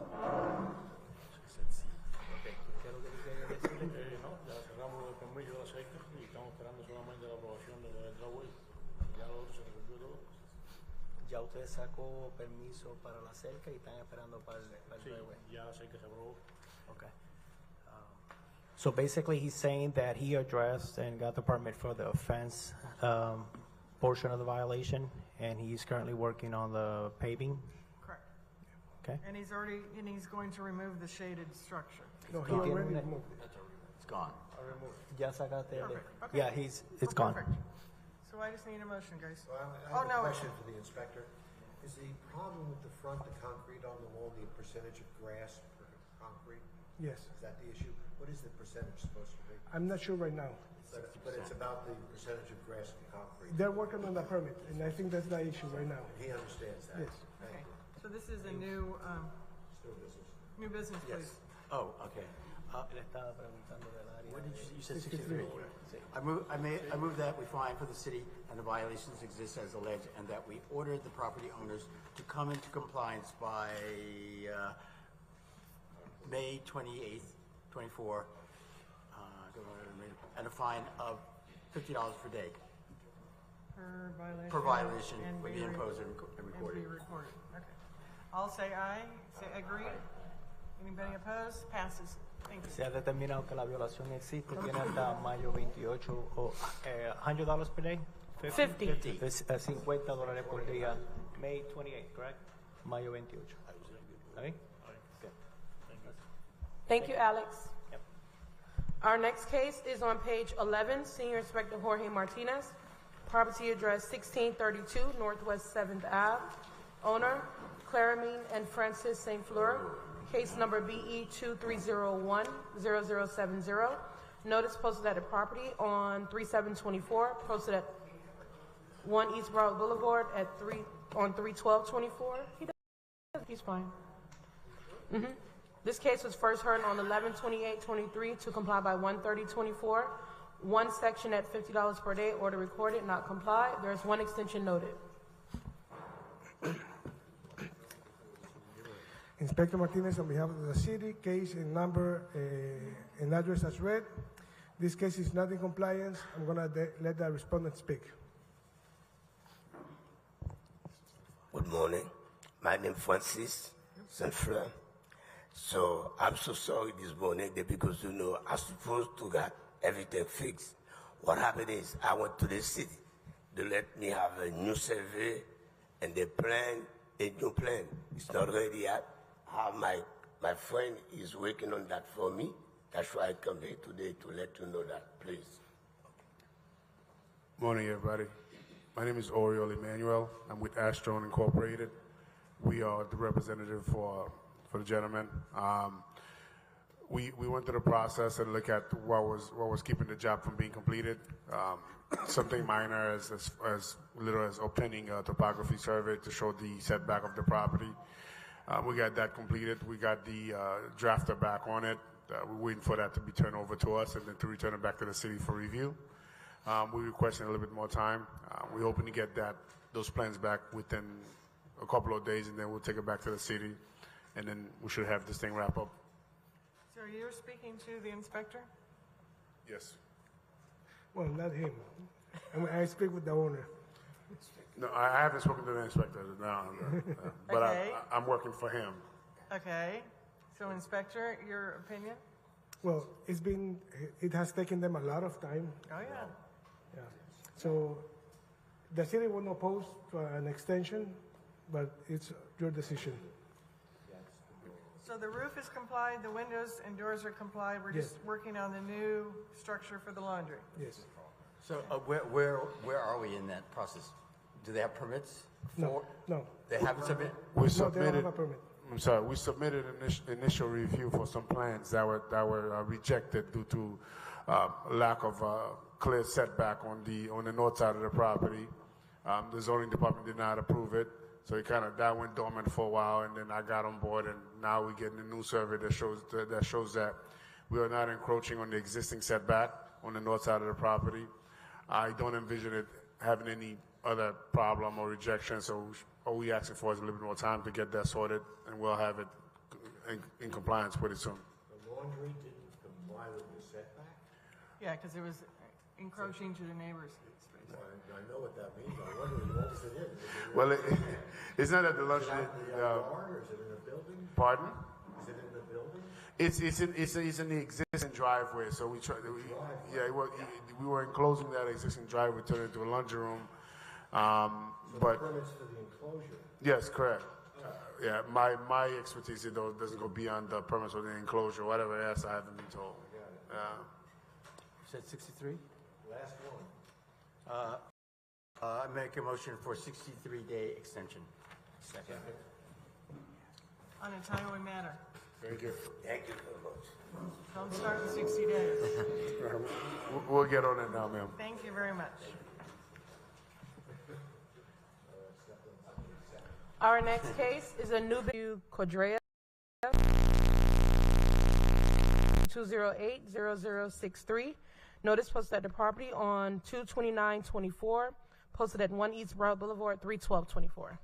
ya cerramos el permiso de la seca y estamos esperando solamente la aprobación del driveway. Ya lo otro se resolvió todo. Ya usted sacó permiso para la cerca y están esperando para el driveway. Ya la cerca se aprobó. Okay. So basically, he's saying that he addressed and got the permit for the fence portion of the violation, and he's currently working on the paving. Correct. Okay. And he's going to remove the shaded structure. No, he already removed it. It's gone. I removed it. Ya sacaste el. Perfect. Okay. Yeah, it's gone. Perfect. So I just need a motion, guys. Well, I have a question for the inspector. Is the problem with the front, the concrete on the wall, the percentage of grass per concrete? Yes. Is that the issue? What is the percentage supposed to be? I'm not sure right now. But it's about the percentage of grass and concrete. They're working on the permit, and I think that's the issue right now. He understands that. Yes. Thank you. So this is a new business, please. Oh, okay. Él estaba preguntando del área. What did you said 63? I move that we fine for the city and the violations exist as alleged, and that we order the property owners to come into compliance by May 28th, 24, and a fine of $50 per day. Per violation and would be imposed and recorded. And be recorded, okay. All say aye, say agree. Anybody opposed? Passes. Thank you. Se ha determinado que la violación existe, tiene hasta mayo 28, o $100 per day? 50. Es $50 por día. May 28, correct? Mayo 28. ¿Está bien? Good. Thank you, Alex. Our next case is on page 11, Senior Inspector Jorge Martinez. Property address 1632 Northwest 7th Ave. Owner, Claramine and Francis St. Fleur. Case number BE 2301-0070. Notice posted at the property on 3724, posted at 1 East Broward Boulevard on 31224. He's fine. This case was first heard on 11/28/23 to comply by 1/30/24. One section at $50 per day, order recorded, not complied. There is one extension noted. Inspector Martinez, on behalf of the city, case and number and address as read. This case is not in compliance. I'm going to let the respondent speak. Good morning. My name is Francis St. Fleur. So I'm so sorry this morning because, I'm supposed to get everything fixed. What happened is I went to the city. They let me have a new survey and they plan a new plan. It's not ready yet. My friend is working on that for me. That's why I come here today to let you know that, please. Morning, everybody. My name is Oriol Emmanuel. I'm with Astron Incorporated. We are the representative for the gentleman. We went through the process and looked at what was keeping the job from being completed. Something minor as little as obtaining a topography survey to show the setback of the property. We got that completed. We got the drafter back on it. We're waiting for that to be turned over to us and then to return it back to the city for review. We're requesting a little bit more time. We're hoping to get those plans back within a couple of days, and then we'll take it back to the city, and then we should have this thing wrap up. So you're speaking to the inspector? Yes. Well, not him. I speak with the owner. No, I haven't spoken to the inspector, but Okay. I'm working for him. Okay. So Inspector, your opinion? Well, it has taken them a lot of time. Oh, yeah. Yeah. So the city won't oppose to an extension, but it's your decision. So the roof is complied, the windows and doors are complied. We're just working on the new structure for the laundry. Yes. So where are we in that process? Do they have permits? No. They haven't submitted? We No, they submitted. don't have a permit. I'm sorry. We submitted initial review for some plans that were rejected due to lack of clear setback on the north side of the property. The zoning department did not approve it, so that went dormant for a while. And then I got on board, and now we're getting a new survey that shows that we are not encroaching on the existing setback on the north side of the property. I don't envision it having any other problem or rejection, so all we asking for is a little bit more time to get that sorted, and we'll have it in compliance pretty soon. The laundry didn't comply with the setback? Yeah, because it was encroaching to the neighbor's space. Well, I know what that means. I wonder what else it is. Well, it's not at the lunch. Is it in the yard, or is it in a building? Pardon? Is it in the building? It's in the existing driveway. So we were enclosing that existing driveway, turn it into a laundry room. But Permits for the enclosure? yes, correct. Yeah, my expertise though doesn't go beyond the permits of the enclosure. Whatever else I haven't been told. You said 63? Last one. I make a motion for 63-day extension. Second. On a timely manner. Thank you. Thank you very much. Don't start in 60 days. We'll get on it now, ma'am. Thank you very much. Our next case is a new Quadrea 2208-0063. Notice posted at the property on 2/29/24, posted at 1 East Broward Boulevard, 3/12/24.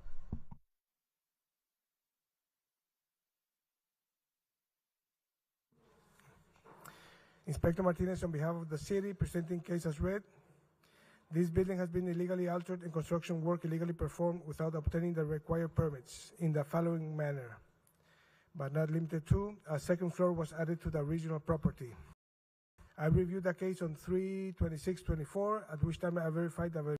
Inspector Martinez, on behalf of the city, presenting case as read. This building has been illegally altered and construction work illegally performed without obtaining the required permits in the following manner, but not limited to: a second floor was added to the original property. I reviewed the case on 3/26/24, at which time I verified the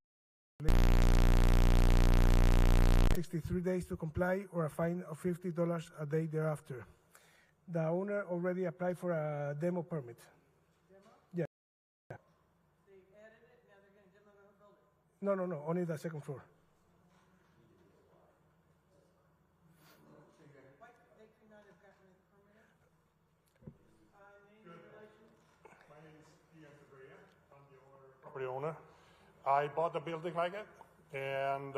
63 days to comply or a fine of $50 a day thereafter. The owner already applied for a demo permit. No, only the second floor. Property owner. I bought the building like it, and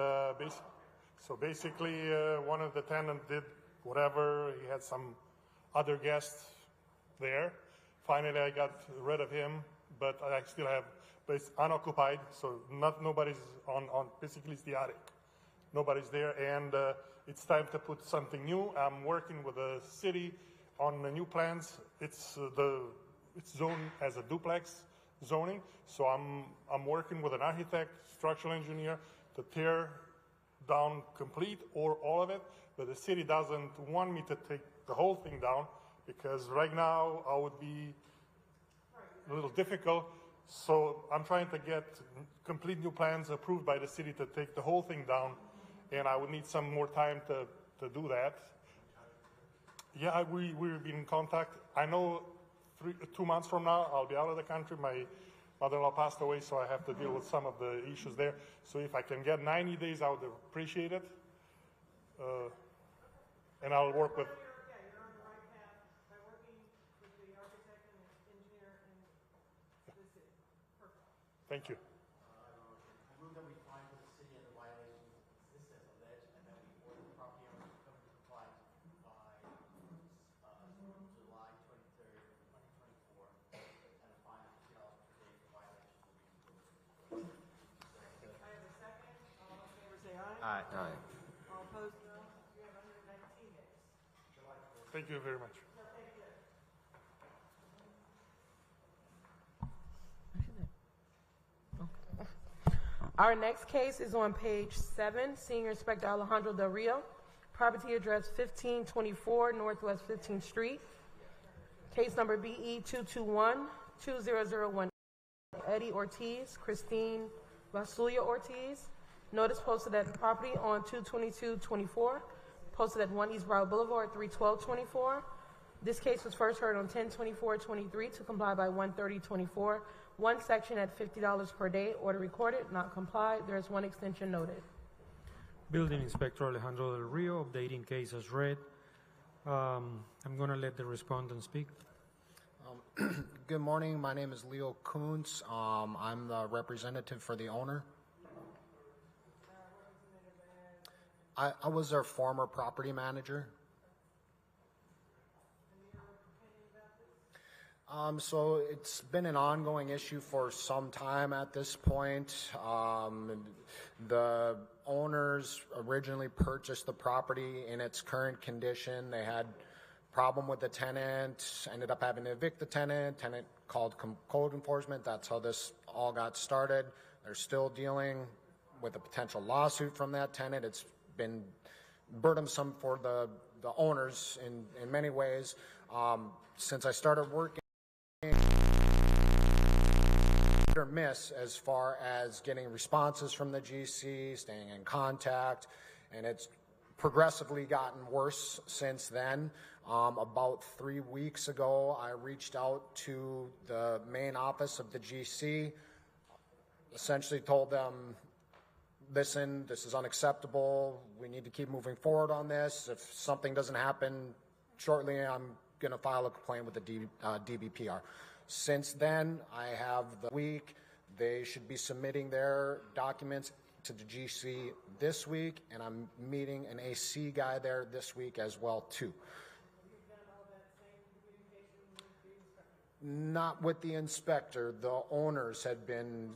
so basically one of the tenants did whatever. He had some other guests there. Finally, I got rid of him, but I still have, but it's unoccupied, so nobody's on. Basically, it's the attic. Nobody's there, and it's time to put something new. I'm working with the city on the new plans. It's zoned as a duplex zoning, so I'm working with an architect, structural engineer to tear down complete or all of it, but the city doesn't want me to take the whole thing down because right now I would be a little difficult. So I'm trying to get complete new plans approved by the city to take the whole thing down, and I would need some more time to do that. Yeah, we've been in contact. I know 2 months from now I'll be out of the country. My mother-in-law passed away, so I have to deal with some of the issues there. So if I can get 90 days, I would appreciate it. And I'll work with. Thank you. I move that we find that the city and the violation exists as alleged, and that we order the property owner to come into compliance by July 23rd, 2024, and a fine of $50 per day for violation will be imposed. I have a second. All in favor, say aye. Aye. All opposed, no. You have 119 days. Thank you very much. Our next case is on page 7, Senior Inspector Alejandro Del Rio, property address 1524 Northwest 15th Street, case number BE 221-2001, Eddie Ortiz, Christine Vasulia Ortiz. Notice posted at the property on 2/22/24, posted at 1 East Broward Boulevard, 3/12/24. This case was first heard on 10/24/23 to comply by 1/30/24. One section at $50 per day. Order recorded, not complied. There is one extension noted. Building Inspector Alejandro Del Rio, updating case as read. I'm going to let the respondent speak. Good morning. My name is Leo Kuntz. I'm the representative for the owner. I was their former property manager. So it's been an ongoing issue for some time at this point. The owners originally purchased the property in its current condition. They had problem with the tenant, ended up having to evict the tenant. Tenant called code enforcement. That's how this all got started. They're still dealing with a potential lawsuit from that tenant. It's been burdensome for the owners in many ways. Since I started working, hit or miss as far as getting responses from the GC, staying in contact, and it's progressively gotten worse since then. About 3 weeks ago, I reached out to the main office of the GC, essentially told them, listen, this is unacceptable. We need to keep moving forward on this. If something doesn't happen shortly, I'm going to file a complaint with the DBPR. Since then, I have the week. They should be submitting their documents to the GC this week, and I'm meeting an AC guy there this week as well, too. Not with the inspector. The owners had been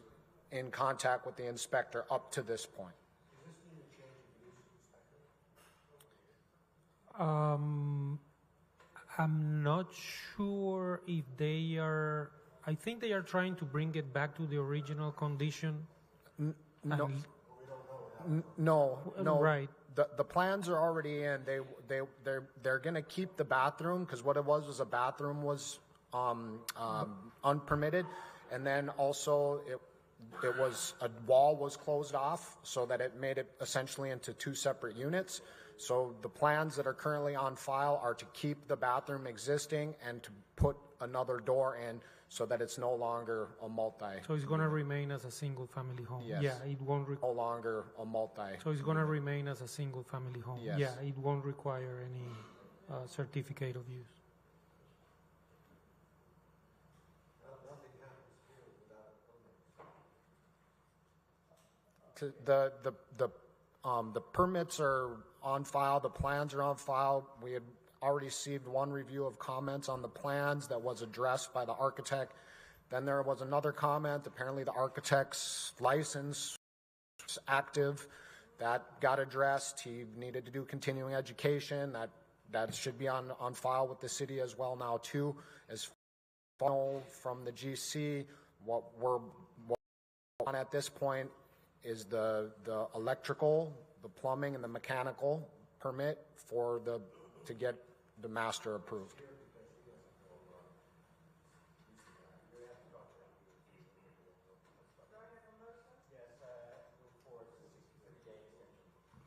in contact with the inspector up to this point. I'm not sure if they are. I think they are trying to bring it back to the original condition. No. No. Right. The plans are already in. They're going to keep the bathroom, because what it was a bathroom was unpermitted, and then also it was a wall was closed off, so that it made it essentially into two separate units. So the plans that are currently on file are to keep the bathroom existing and to put another door in, so that it's no longer a multi. So it's going to remain as a single-family home. Yes. Yeah, it won't. No longer a multi. So it's going to remain as a single-family home. Yes. Yeah, it won't require any certificate of use. The permits are on file, the plans are on file. We had already received one review of comments on the plans that was addressed by the architect. Then there was another comment, apparently the architect's license was active. That got addressed. He needed to do continuing education. That should be on file with the city as well now too. As far from the GC, what we're on at this point is the electrical, the plumbing, and the mechanical permit to get the master approved.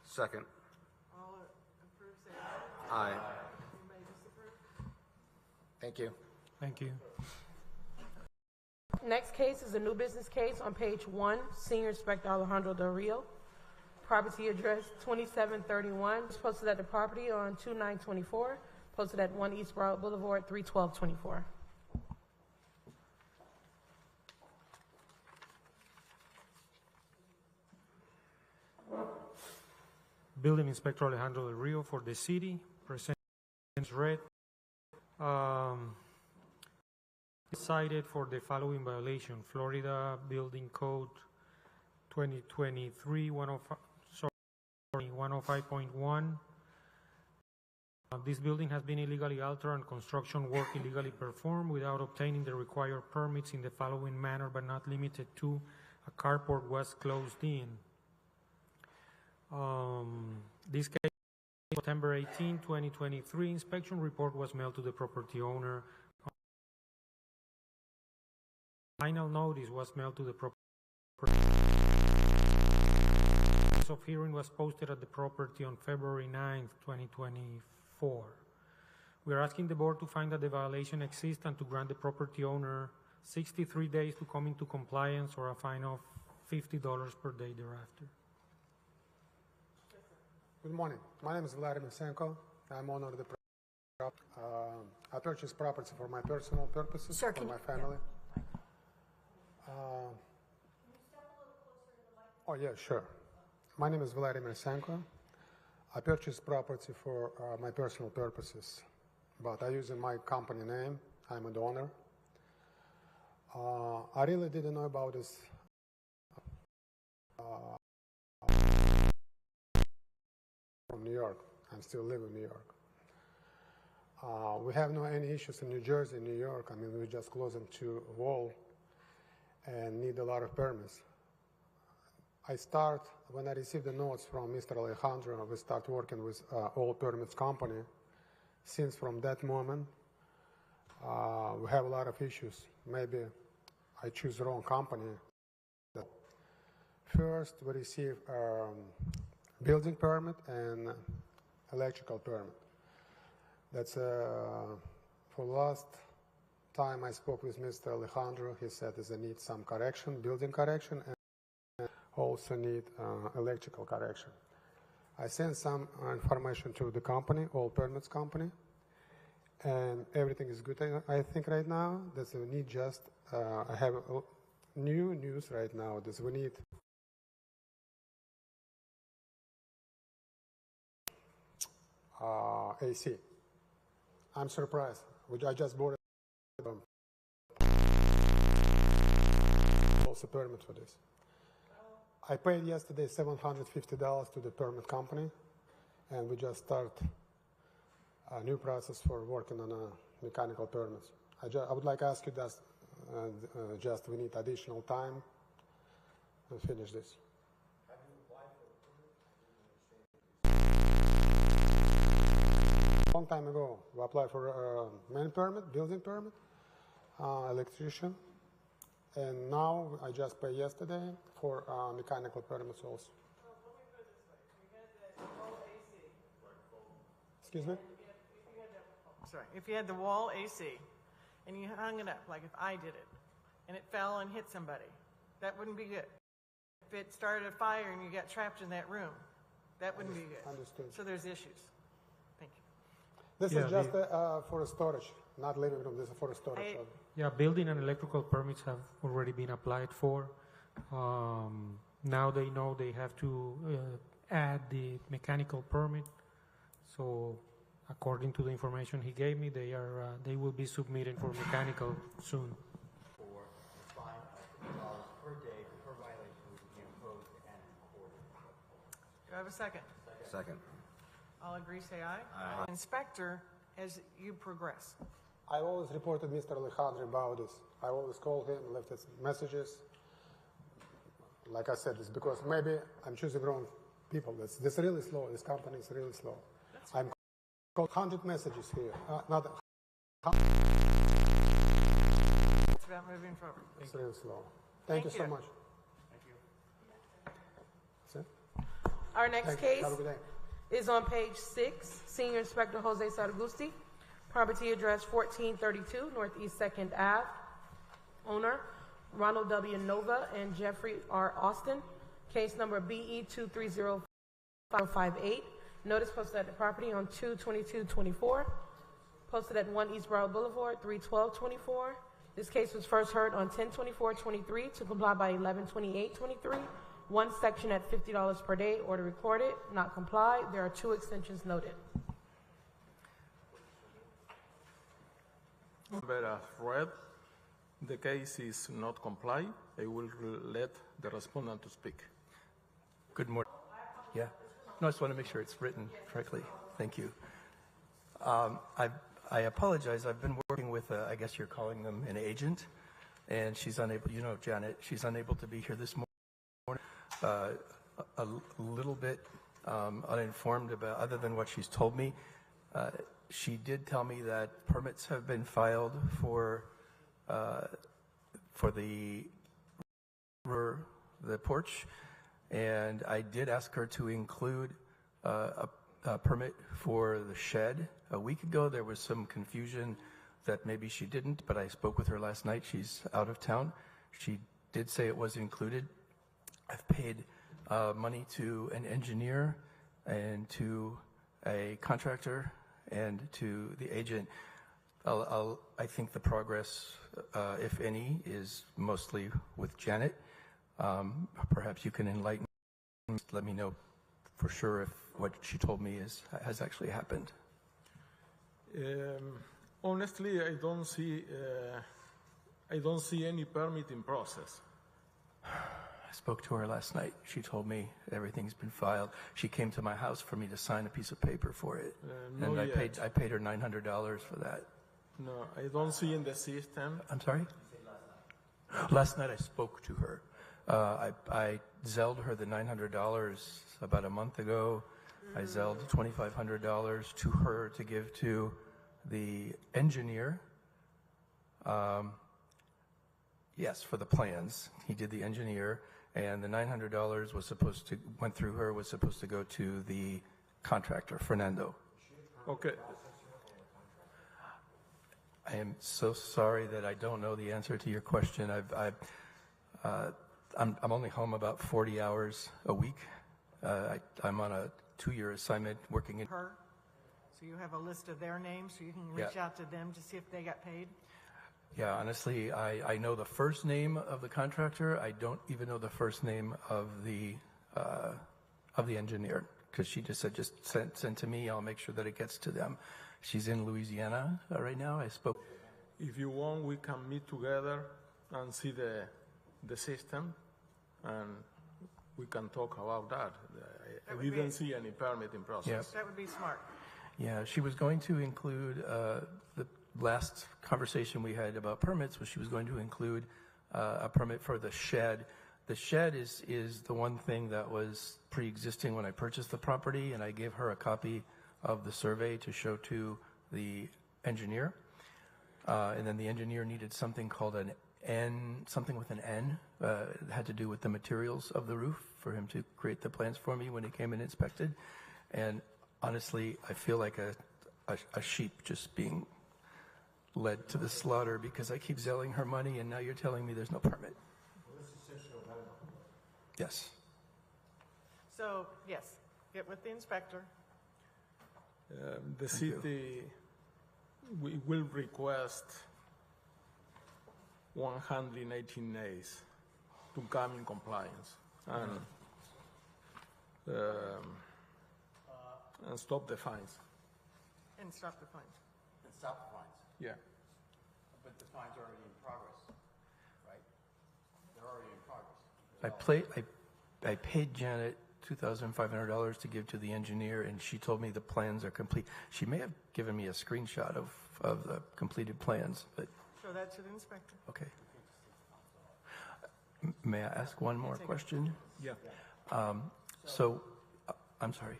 Second. All approve, say Aye. Anybody disapprove? Thank you. Thank you. Next case is a new business case on page 1, Senior Inspector Alejandro Del Rio. Property address 2731, it's posted at the property on 2924, posted at 1 East Broward Boulevard, 31224. Building Inspector Alejandro Del Rio for the city, presents read. Cited for the following violation: Florida Building Code 2023 105.1. This building has been illegally altered and construction work illegally performed without obtaining the required permits in the following manner, but not limited to: a carport was closed in. This case, September 18, 2023, inspection report was mailed to the property owner. Final notice was mailed to the property. Notice of hearing was posted at the property on February 9, 2024. We are asking the board to find that the violation exists and to grant the property owner 63 days to come into compliance or a fine of $50 per day thereafter. Good morning. My name is Vladimir Senko. I'm owner of the property. I purchased property for my personal purposes, Sir, for my family. Oh, yeah, sure. My name is Vladimir Senko. I purchased property for my personal purposes, but I use my company name. I'm a donor. I really didn't know about this from New York. I still live in New York. We have no any issues in New Jersey, New York. I mean, we just close them to a wall and need a lot of permits. When I received the notes from Mr. Alejandro, we start working with all permits company. Since from that moment, we have a lot of issues. Maybe I choose the wrong company. First, we receive building permit and electrical permit. That's for the last time I spoke with Mr. Alejandro, he said they need some correction, building correction, and also need electrical correction. I sent some information to the company, all permits company, and everything is good. I think right now that we need just, I have new news right now that we need AC. I'm surprised. I just bought it us a permit for this. I paid yesterday $750 to the permit company, and we just start a new process for working on mechanical permits. I would like to ask you that just we need additional time to finish this. Long time ago, we applied for main permit, building permit, electrician, and now I just paid yesterday for mechanical permits also. Excuse me? Sorry, if you had the wall AC and you hung it up, like if I did it, and it fell and hit somebody, that wouldn't be good. If it started a fire and you got trapped in that room, that wouldn't be good. Understood. So there's issues. Thank you. This is just for storage, not living room. This is for storage. Yeah, building and electrical permits have already been applied for. Now they know they have to add the mechanical permit. So, according to the information he gave me, they will be submitting for mechanical soon. For a fine of $50 per day per violation which will be imposed and recorded. Do I have a second? Second. All agree, say aye. Aye. Inspector, as you progress. I always reported Mr. Alejandro about this. I always called him, left his messages. Like I said, it's because maybe I'm choosing wrong people. This really slow. This company is really slow. I'm called 100 messages here. Not It's about moving forward. It's really slow. Thank you so much. Thank you. That's it. Our next Thank you. case Have a good day. is on page 6. Senior Inspector Jose Saragusti. Property address 1432 Northeast 2nd Ave. Owner Ronald W. Nova and Jeffrey R. Austin. Case number BE 230558. Notice posted at the property on 2/22/24. Posted at 1 East Broward Boulevard, 3/12/24. This case was first heard on 10/24/23 to comply by 11/28/23. One section at $50 per day, order recorded, not complied. There are 2 extensions noted. Number read, the case is not comply. I will let the respondent to speak. Good morning. Yeah. No, I just want to make sure it's written correctly. Thank you. I apologize. I've been working with, I guess you're calling them an agent, and she's unable, Janet, she's unable to be here this morning. A little bit uninformed about, other than what she's told me. She did tell me that permits have been filed for the porch, and I did ask her to include a permit for the shed. A week ago, there was some confusion that maybe she didn't, but I spoke with her last night. She's out of town. She did say it was included. I've paid money to an engineer and to a contractor and to the agent. I think the progress, if any, is mostly with Janet. Perhaps you can enlighten me, let me know for sure if what she told me has actually happened. Honestly, I don't see any permit in process. I spoke to her last night. She told me everything's been filed. She came to my house for me to sign a piece of paper for it, and I paid her $900 for that. No, I don't see in the system. I'm sorry? Last night I spoke to her. I Zelled her the $900 about a month ago. I Zelled $2,500 to her to give to the engineer. Yes, for the plans. He did the engineer, and the $900 went through her, was supposed to go to the contractor, Fernando. Okay. I am so sorry that I don't know the answer to your question. I'm only home about 40 hours a week. I'm on a 2-year assignment working in Her, so you have a list of their names, so you can reach out to them to see if they got paid? Yeah, honestly, I know the first name of the contractor. I don't even know the first name of the engineer, because she just said, send to me. I'll make sure that it gets to them. She's in Louisiana right now. I spoke. If you want, we can meet together and see the the system, and we can talk about that. I That would didn't be- see any permitting process. That would be smart. Yeah, she was going to include, the last conversation we had about permits was she was going to include a permit for the shed. The shed is the one thing that was pre-existing when I purchased the property, and I gave her a copy of the survey to show to the engineer. And then the engineer needed something called an N, something with an N. It had to do with the materials of the roof for him to create the plans for me when he came and inspected. And honestly, I feel like a sheep just being led to the slaughter because I keep selling her money, and now you're telling me there's no permit. Yes. So, yes, get with the inspector. The city, we will request 118 days to come in compliance and stop the fines. And stop the fines. And stop the fines. Yeah. But the fines are already in progress, right? They're already in progress. I paid Janet $2,500 to give to the engineer, and she told me the plans are complete. She may have given me a screenshot of the completed plans, but Show that to the inspector. okay. May I ask one more question? Yeah. I'm sorry.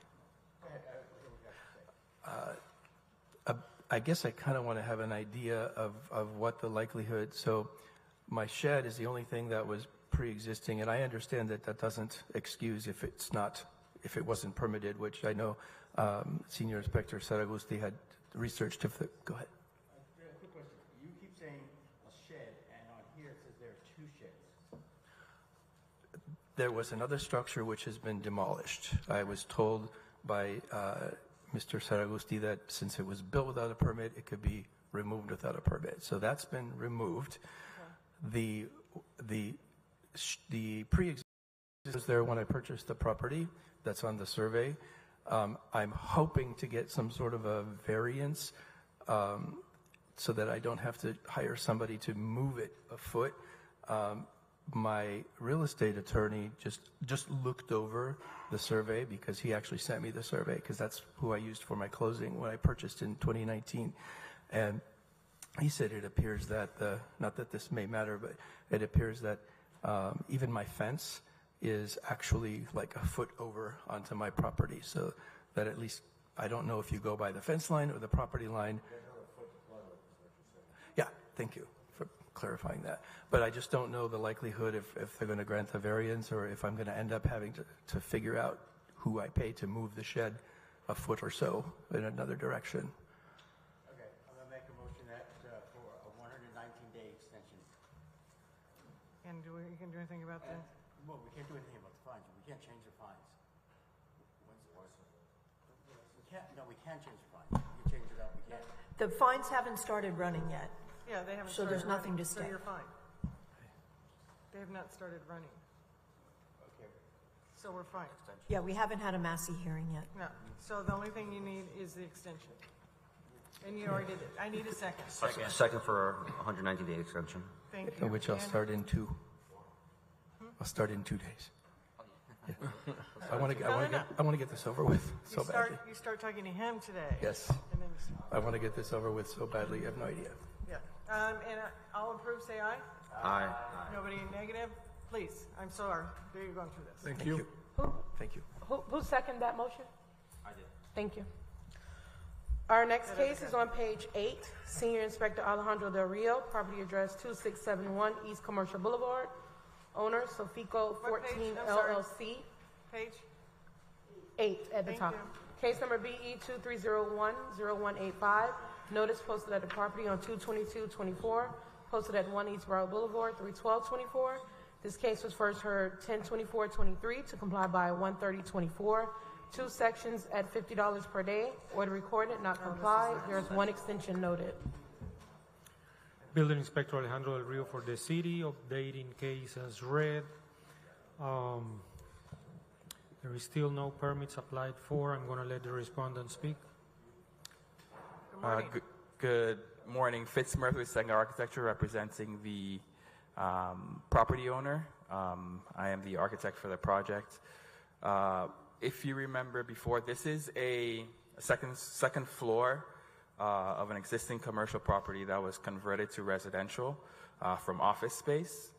I guess I kind of want to have an idea of what the likelihood. So my shed is the only thing that was pre-existing, and I understand that that doesn't excuse if it wasn't permitted, which I know Senior Inspector Saragusti had researched. Go ahead. Quick question. You keep saying a shed, and on here it says there are two sheds. There was another structure which has been demolished. I was told by Mr. Saragusti that since it was built without a permit, it could be removed without a permit. So that's been removed. Okay. The pre-existing was there when I purchased the property. That's on the survey. I'm hoping to get some sort of a variance so that I don't have to hire somebody to move it a foot. My real estate attorney just looked over the survey because he actually sent me the survey because that's who I used for my closing when I purchased in 2019. And he said it appears that, not that this may matter, but it appears that even my fence is actually like a foot over onto my property, so that at least I don't know if you go by the fence line or the property line. Yeah, thank you for clarifying that. But I just don't know the likelihood if they're going to grant the variance or if I'm going to end up having to figure out who I pay to move the shed a foot or so in another direction. Okay, I'm going to make a motion that for a 119-day extension. And you can do anything about that? Well, we can't do anything about the fines. We can't change the fines. We can't change the fines. We can change it up, we can't. The fines haven't started running yet. Yeah, they haven't So started there's nothing running, to so stay. you're fine. They have not started running. Okay. So we're fine. Yeah, we haven't had a Massey hearing yet. No, so the only thing you need is the extension. And you already did it. I need a second. A second for a 190-day extension. Thank you. Which I'll And- start in 2. I'll start in 2 days. Yeah. I want to get this over with so badly. You start talking to him today. Yes. And then you I want to get this over with so badly. You have no idea. yeah. And all approve, say aye. Aye. Nobody negative? Please, I'm sorry. You're going through this. Thank you. Thank you. Who seconded that motion? I did. Thank you. Our next case is on page 8. Senior Inspector Alejandro Del Rio, property address 2671 East Commercial Boulevard. Owner Sofico What page? 14 I'm sorry. LLC. Page? 8 at the Thank top. you. Case number BE 2301-0185. Notice posted at the property on 2/22/24. Posted at 1 Eastboro Boulevard, 3/12/24. This case was first heard 10/24/23 to comply by 1/30/24. 2 sections at $50 per day. Order recorded, not complied. There is 1 extension noted. Building Inspector Alejandro Del Rio for the city, updating case as read. There is still no permits applied for. I'm going to let the respondent speak. Good morning. Good morning. Fitz Murphy with Senga Architecture, representing the property owner. I am the architect for the project. If you remember before, this is a second floor of an existing commercial property that was converted to residential from office space.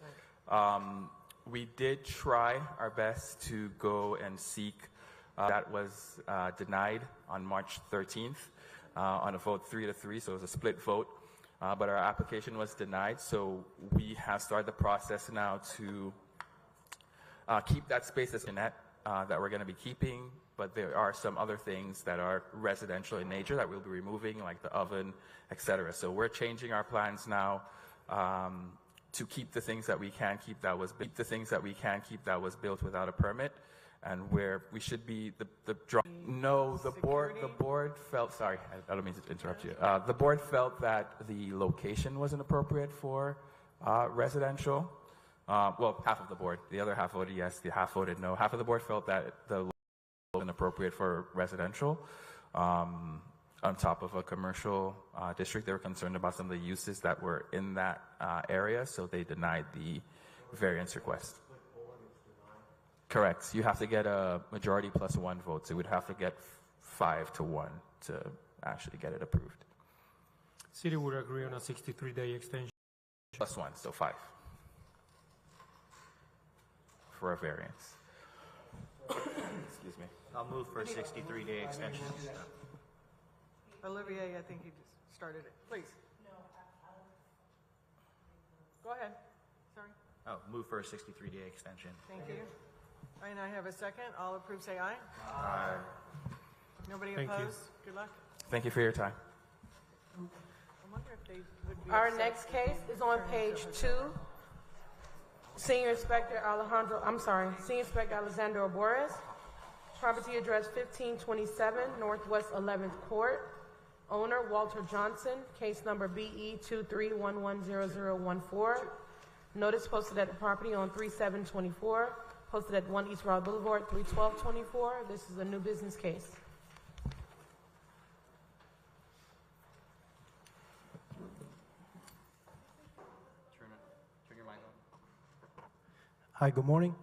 We did try our best to go and seek, that was denied on March 13th on a vote 3-3, so it was a split vote. But our application was denied, so we have started the process now to keep that space as a net that we're going to be keeping, but there are some other things that are residential in nature that we'll be removing, like the oven, etc. So we're changing our plans now to keep the things that we can keep that was built without a permit, and where we should be the board felt, sorry, I don't mean to interrupt you. The board felt that the location wasn't appropriate for residential. Well, half of the board. The other half voted yes, the half voted no. Half of the board felt that the location wasn't appropriate for residential. On top of a commercial district, they were concerned about some of the uses that were in that area, so they denied the variance request. Correct. You have to get a majority plus 1 vote, so we'd have to get 5-1 to actually get it approved. City would agree on a 63-day extension. Plus 1, so 5 for a variance. Excuse me. I'll move for a 63-day extension. Olivier, I think you just started it. Please. Go ahead. Sorry. Oh, move for a 63-day extension. Thank you. And I have a second. All approve, say aye. Aye. Nobody Thank you. opposed? Good luck. Thank you for your time. I wonder if they would be Our upset next if case we is on turned page it 2. Senior Inspector Alexander Borges. Property address 1527 Northwest 11th Court. Owner Walter Johnson. Case number BE 23110014. Notice posted at the property on 3724. Posted at 1 East Route Boulevard, 31224. This is a new business case. Turn your mic on. Hi, good morning.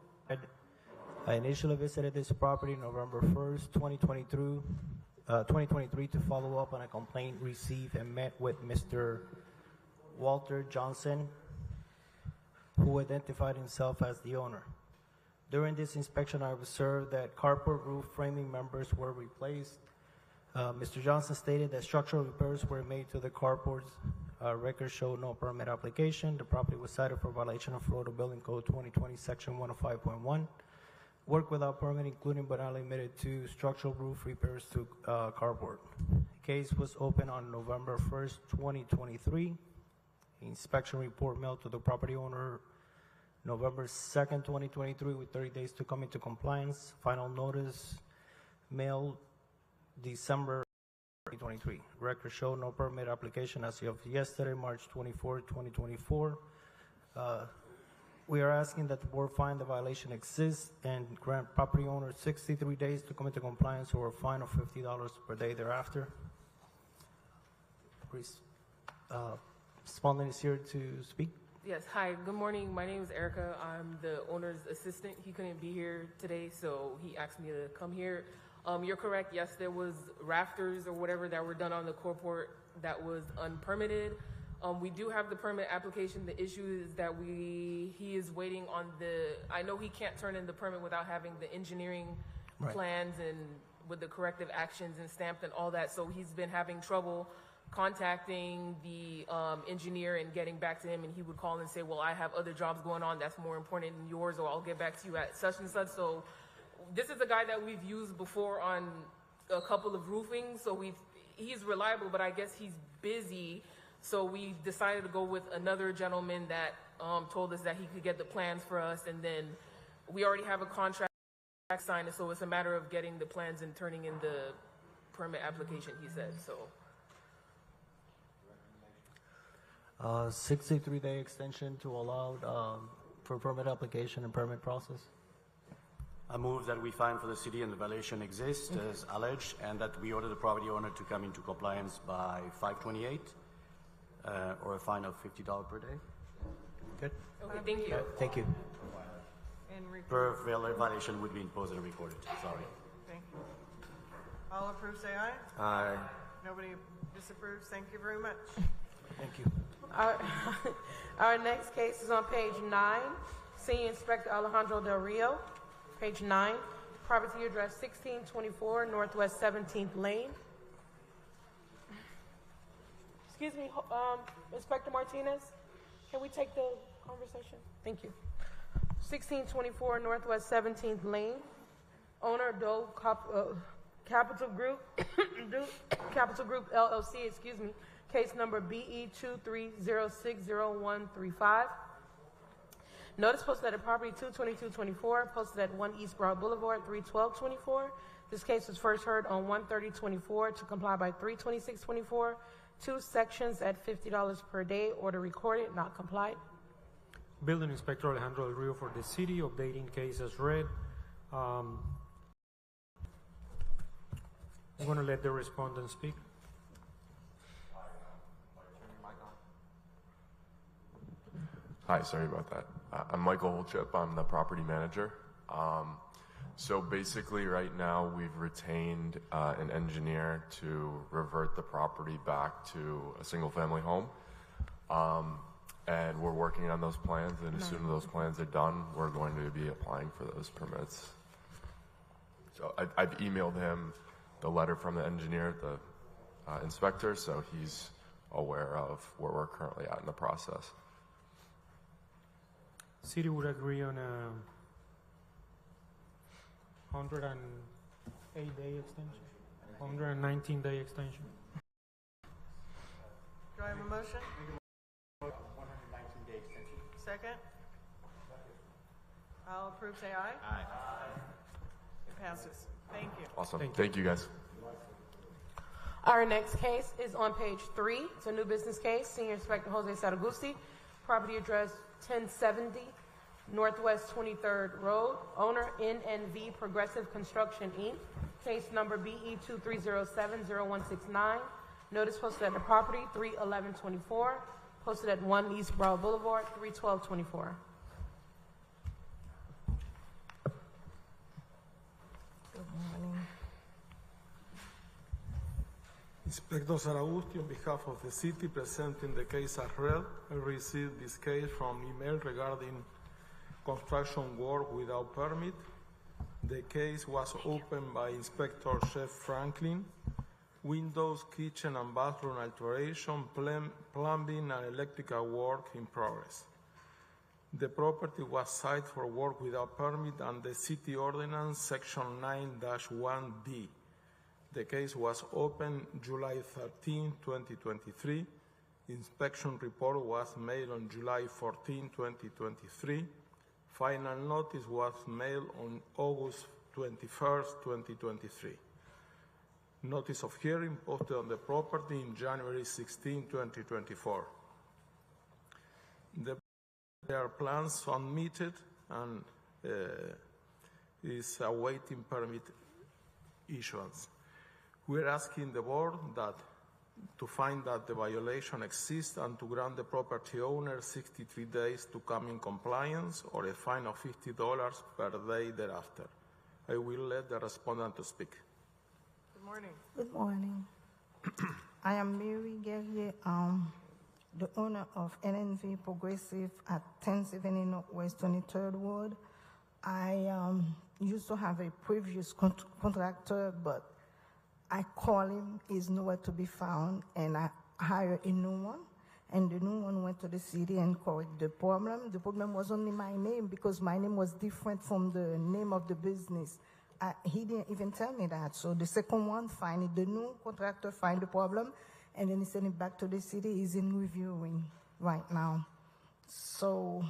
I initially visited this property November 1st, 2023 to follow up on a complaint received and met with Mr. Walter Johnson, who identified himself as the owner. During this inspection, I observed that carport roof framing members were replaced. Mr. Johnson stated that structural repairs were made to the carports. Records show no permit application. The property was cited for violation of Florida Building Code 2020, Section 105.1. Work without permit, including but not limited to structural roof repairs to carport. Case was opened on November 1st, 2023. Inspection report mailed to the property owner November 2nd, 2023, with 30 days to come into compliance. Final notice mailed December 2023. Records show no permit application as of yesterday, March 24, 2024. We are asking that the board find the violation exists and grant property owner 63 days to come into compliance or a fine of $50 per day thereafter. Respondent is here to speak. Yes, hi, good morning. My name is Erica. I'm the owner's assistant. He couldn't be here today, so he asked me to come here. You're correct. Yes, there was rafters or whatever that were done on the carport that was unpermitted. We do have the permit application. The issue is that he is waiting on I know he can't turn in the permit without having the engineering plans and with the corrective actions and stamped and all that. So he's been having trouble contacting the engineer and getting back to him, and he would call and say, well, I have other jobs going on that's more important than yours, or I'll get back to you at such and such. So this is a guy that we've used before on a couple of roofings, so he's reliable, but I guess he's busy. So we decided to go with another gentleman that told us that he could get the plans for us, and then we already have a contract signed, so it's a matter of getting the plans and turning in the permit application, he said. So 63-day extension to allow for permit application and permit process. I move that we find for the city and the violation exists as alleged, and that we order the property owner to come into compliance by 5/28, or a fine of $50 per day. Good. Okay, thank you. Thank you. And Per violation would be imposed and recorded. Sorry. Thank you. All approve, say aye. Aye. Nobody disapproves. Thank you very much. Thank you. Our next case is on page 9. Senior Inspector Alejandro Del Rio, page 9. Property address 1624 Northwest 17th Lane. Excuse me, Inspector Martinez, can we take the conversation? Thank you. 1624 Northwest 17th Lane. Owner Dole Capital Group, Capital Group LLC, excuse me. Case number BE 230600135. Notice posted at the property 22224, posted at 1 East Broad Boulevard, 31224. This case was first heard on 13024 to comply by 32624. 2 sections at $50 per day. Order recorded, not complied. Building Inspector Alejandro Del Rio for the city, updating case as read. I'm going to let the respondent speak. Hi, sorry about that. I'm Michael Holchip. I'm the property manager. So basically right now we've retained an engineer to revert the property back to a single family home. And we're working on those plans, and as soon as those plans are done, we're going to be applying for those permits. So I've emailed him the letter from the engineer, the inspector, so he's aware of where we're currently at in the process. City would agree on a 108-day extension, 119-day extension. Do I have a motion? 119-day extension. Second? All approve, say aye. Aye. It passes. Thank you. Awesome. Thank you guys. Our next case is on page 3. It's a new business case. Senior Inspector Jose Saragusti, property address 1070 Northwest 23rd Road. Owner NNV Progressive Construction, Inc. Case number BE 230700169. Notice posted at the property 31124. Posted at 1 East Broad Boulevard, 31224. Good morning. Inspector Saragusti, on behalf of the city, presenting the case as read. I received this case from email regarding construction work without permit. The case was opened by Inspector Chef Franklin. Windows, kitchen and bathroom alteration, plumbing and electrical work in progress. The property was cited for work without permit under City Ordinance Section 9-1D. The case was opened July 13, 2023. Inspection report was made on July 14, 2023. Final notice was mailed on August 21, 2023. Notice of hearing posted on the property in January 16, 2024. There are plans submitted and is awaiting permit issuance. We're asking the board to find that the violation exists and to grant the property owner 63 days to come in compliance or a fine of $50 per day thereafter. I will let the respondent to speak. Good morning. Good morning. I am Mary Guerrier, the owner of NNV Progressive at 1070 Northwest 23rd Road. I used to have a previous contractor, but I call him, he's nowhere to be found, and I hire a new one. And the new one went to the city and corrected the problem. The problem was only my name because my name was different from the name of the business. He didn't even tell me that. So the second one find it. The new contractor find the problem, and then he sent it back to the city. He's in reviewing right now. So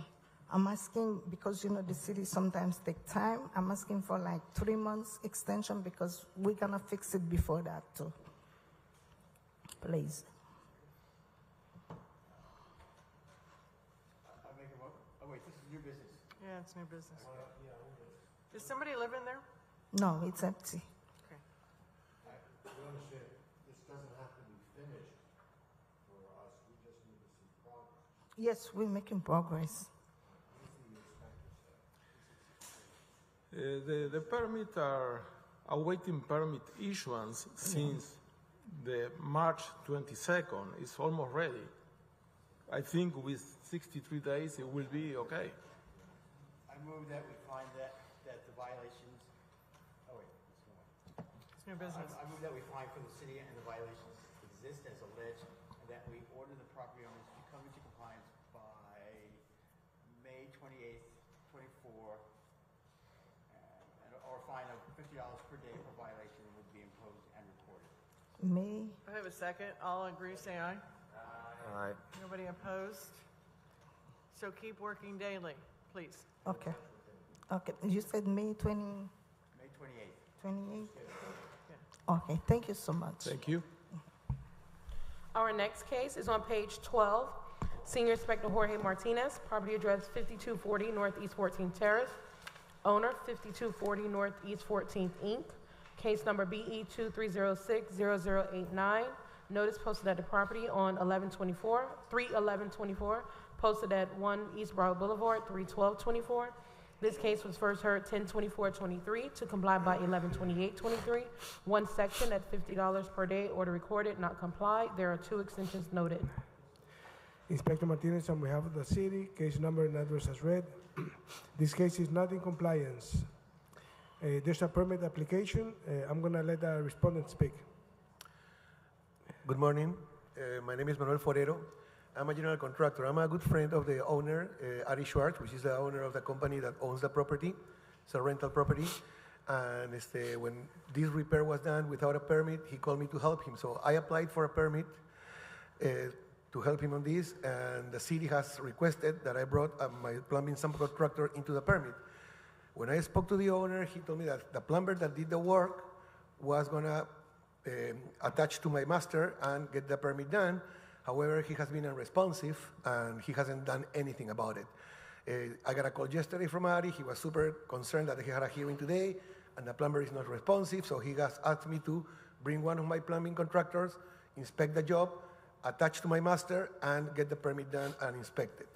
I'm asking, because the city sometimes take time, I'm asking for like 3 months extension because we're gonna fix it before that too. Please. Oh wait, this is new business. Yeah, it's new business. Does somebody live in there? No, it's empty. Okay. We understand this doesn't have to be finished for us, we just need to see progress. Yes, we're making progress. The permit are awaiting permit issuance since the March 22nd. It's almost ready. I think with 63 days it will be okay. I move that we find that the violations, oh wait, it's no. It's new business. I move that we find for the city and the violations exist as alleged, and that we order the property owners to come into compliance by May 28th, 24, or a fine of $50 per day per violation would be imposed and recorded. May. I have a second. All agree, say aye. Aye. Nobody opposed? So keep working daily, please. Okay. Okay. You said May 20, May 28th. 28? Okay. Thank you so much. Thank you. Our next case is on page 12. Senior Inspector Jorge Martinez, property address 5240 Northeast 14th Terrace. Owner 5240 Northeast 14th Inc. Case number BE 2306-0089. Notice posted at the property on 3/11/24. Posted at 1 East Broward Boulevard, 3/12/24. This case was first heard 10/24/23 to comply by 11/28/23. One section at $50 per day. Order recorded, not complied. There are 2 extensions noted. Inspector Martinez, on behalf of the city, case number and address as read. This case is not in compliance. There's a permit application. I'm going to let the respondent speak. Good morning. My name is Manuel Forero. I'm a general contractor. I'm a good friend of the owner, Ari Schwartz, which is the owner of the company that owns the property. It's a rental property. And when this repair was done without a permit, he called me to help him. So I applied for a permit to help him on this, and the city has requested that I brought my plumbing subcontractor into the permit. When I spoke to the owner, he told me that the plumber that did the work was going to attach to my master and get the permit done. However, he has been unresponsive, and he hasn't done anything about it. I got a call yesterday from Ari. He was super concerned that he had a hearing today, and the plumber is not responsive, so he has asked me to bring one of my plumbing contractors, inspect the job, attach to my master, and get the permit done and inspected.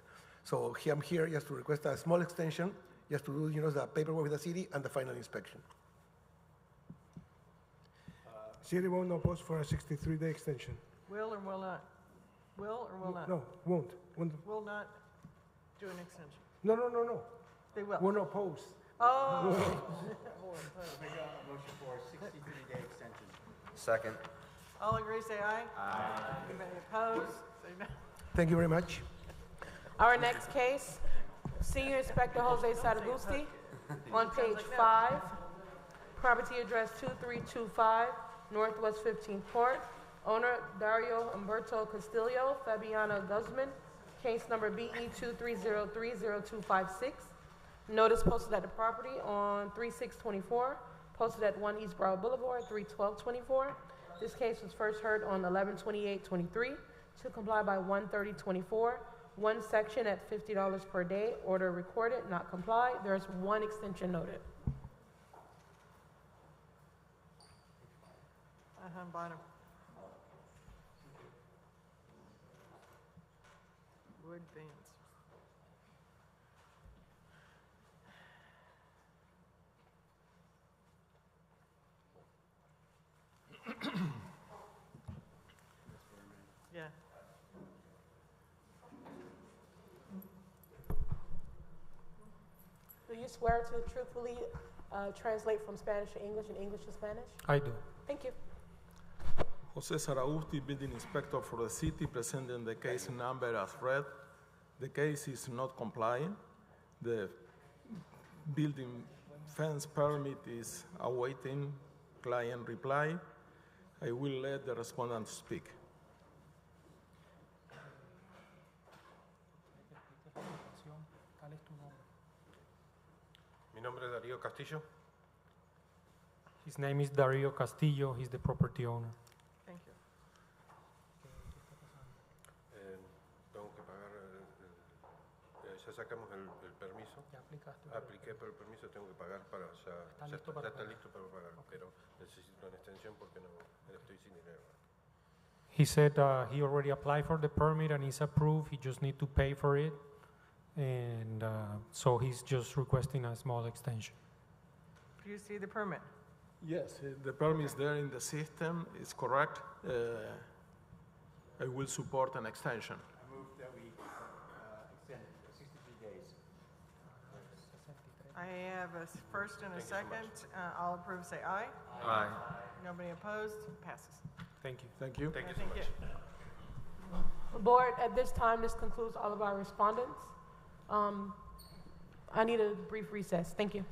So I'm here just to request a small extension, just to do the paperwork with the city and the final inspection. City won't oppose for a 63-day extension. Will or will not? Will or will not? No, won't. Will not do an extension. No. They will. Won't oppose. Oh. Make a motion for a 63-day extension. Second. All agree, say aye. Aye. Anybody opposed? Say no. Thank you very much. Our next case, Senior Inspector Jose Saragusti, on page 5. Property address 2325 Northwest 15th Court. Owner Dario Umberto Castillo, Fabiana Guzman. Case number BE 23030256. Notice posted at the property on 3/6/24. Posted at 1 East Broward Boulevard, 3/12/24. This case was first heard on 11/28/23 to comply by 1/30/24. One section at $50 per day. Order recorded, not complied. There is 1 extension noted. Bottom. Wood Vance. Yeah. Do you swear to truthfully translate from Spanish to English and English to Spanish? I do. Thank you. Jose Saragusti, building inspector for the city, presenting the case number as read. The case is not compliant. The building fence permit is awaiting client reply. I will let the respondent speak. Mi nombre es Darío Castillo. His name is Dario Castillo. He's the property owner. Thank you. Tengo que pagar, ya sacamos el permiso. Ya aplicaste. Apliqué por el permiso, tengo que pagar para ya listo para está pagar. listo para pagar, pero necesito una extensión porque no estoy sin dinero. He said he already applied for the permit and it's approved. He just need to pay for it. And so he's just requesting a small extension. Do you see the permit? Yes, the permit is there in the system, it's correct. I will support an extension. I move that we extend it for 63 days. I have a first and a second. All approve, say aye. Aye. Nobody opposed, passes. Thank you. Thank you. Thank you. Board, at this time, this concludes all of our respondents. I need a brief recess. Thank you.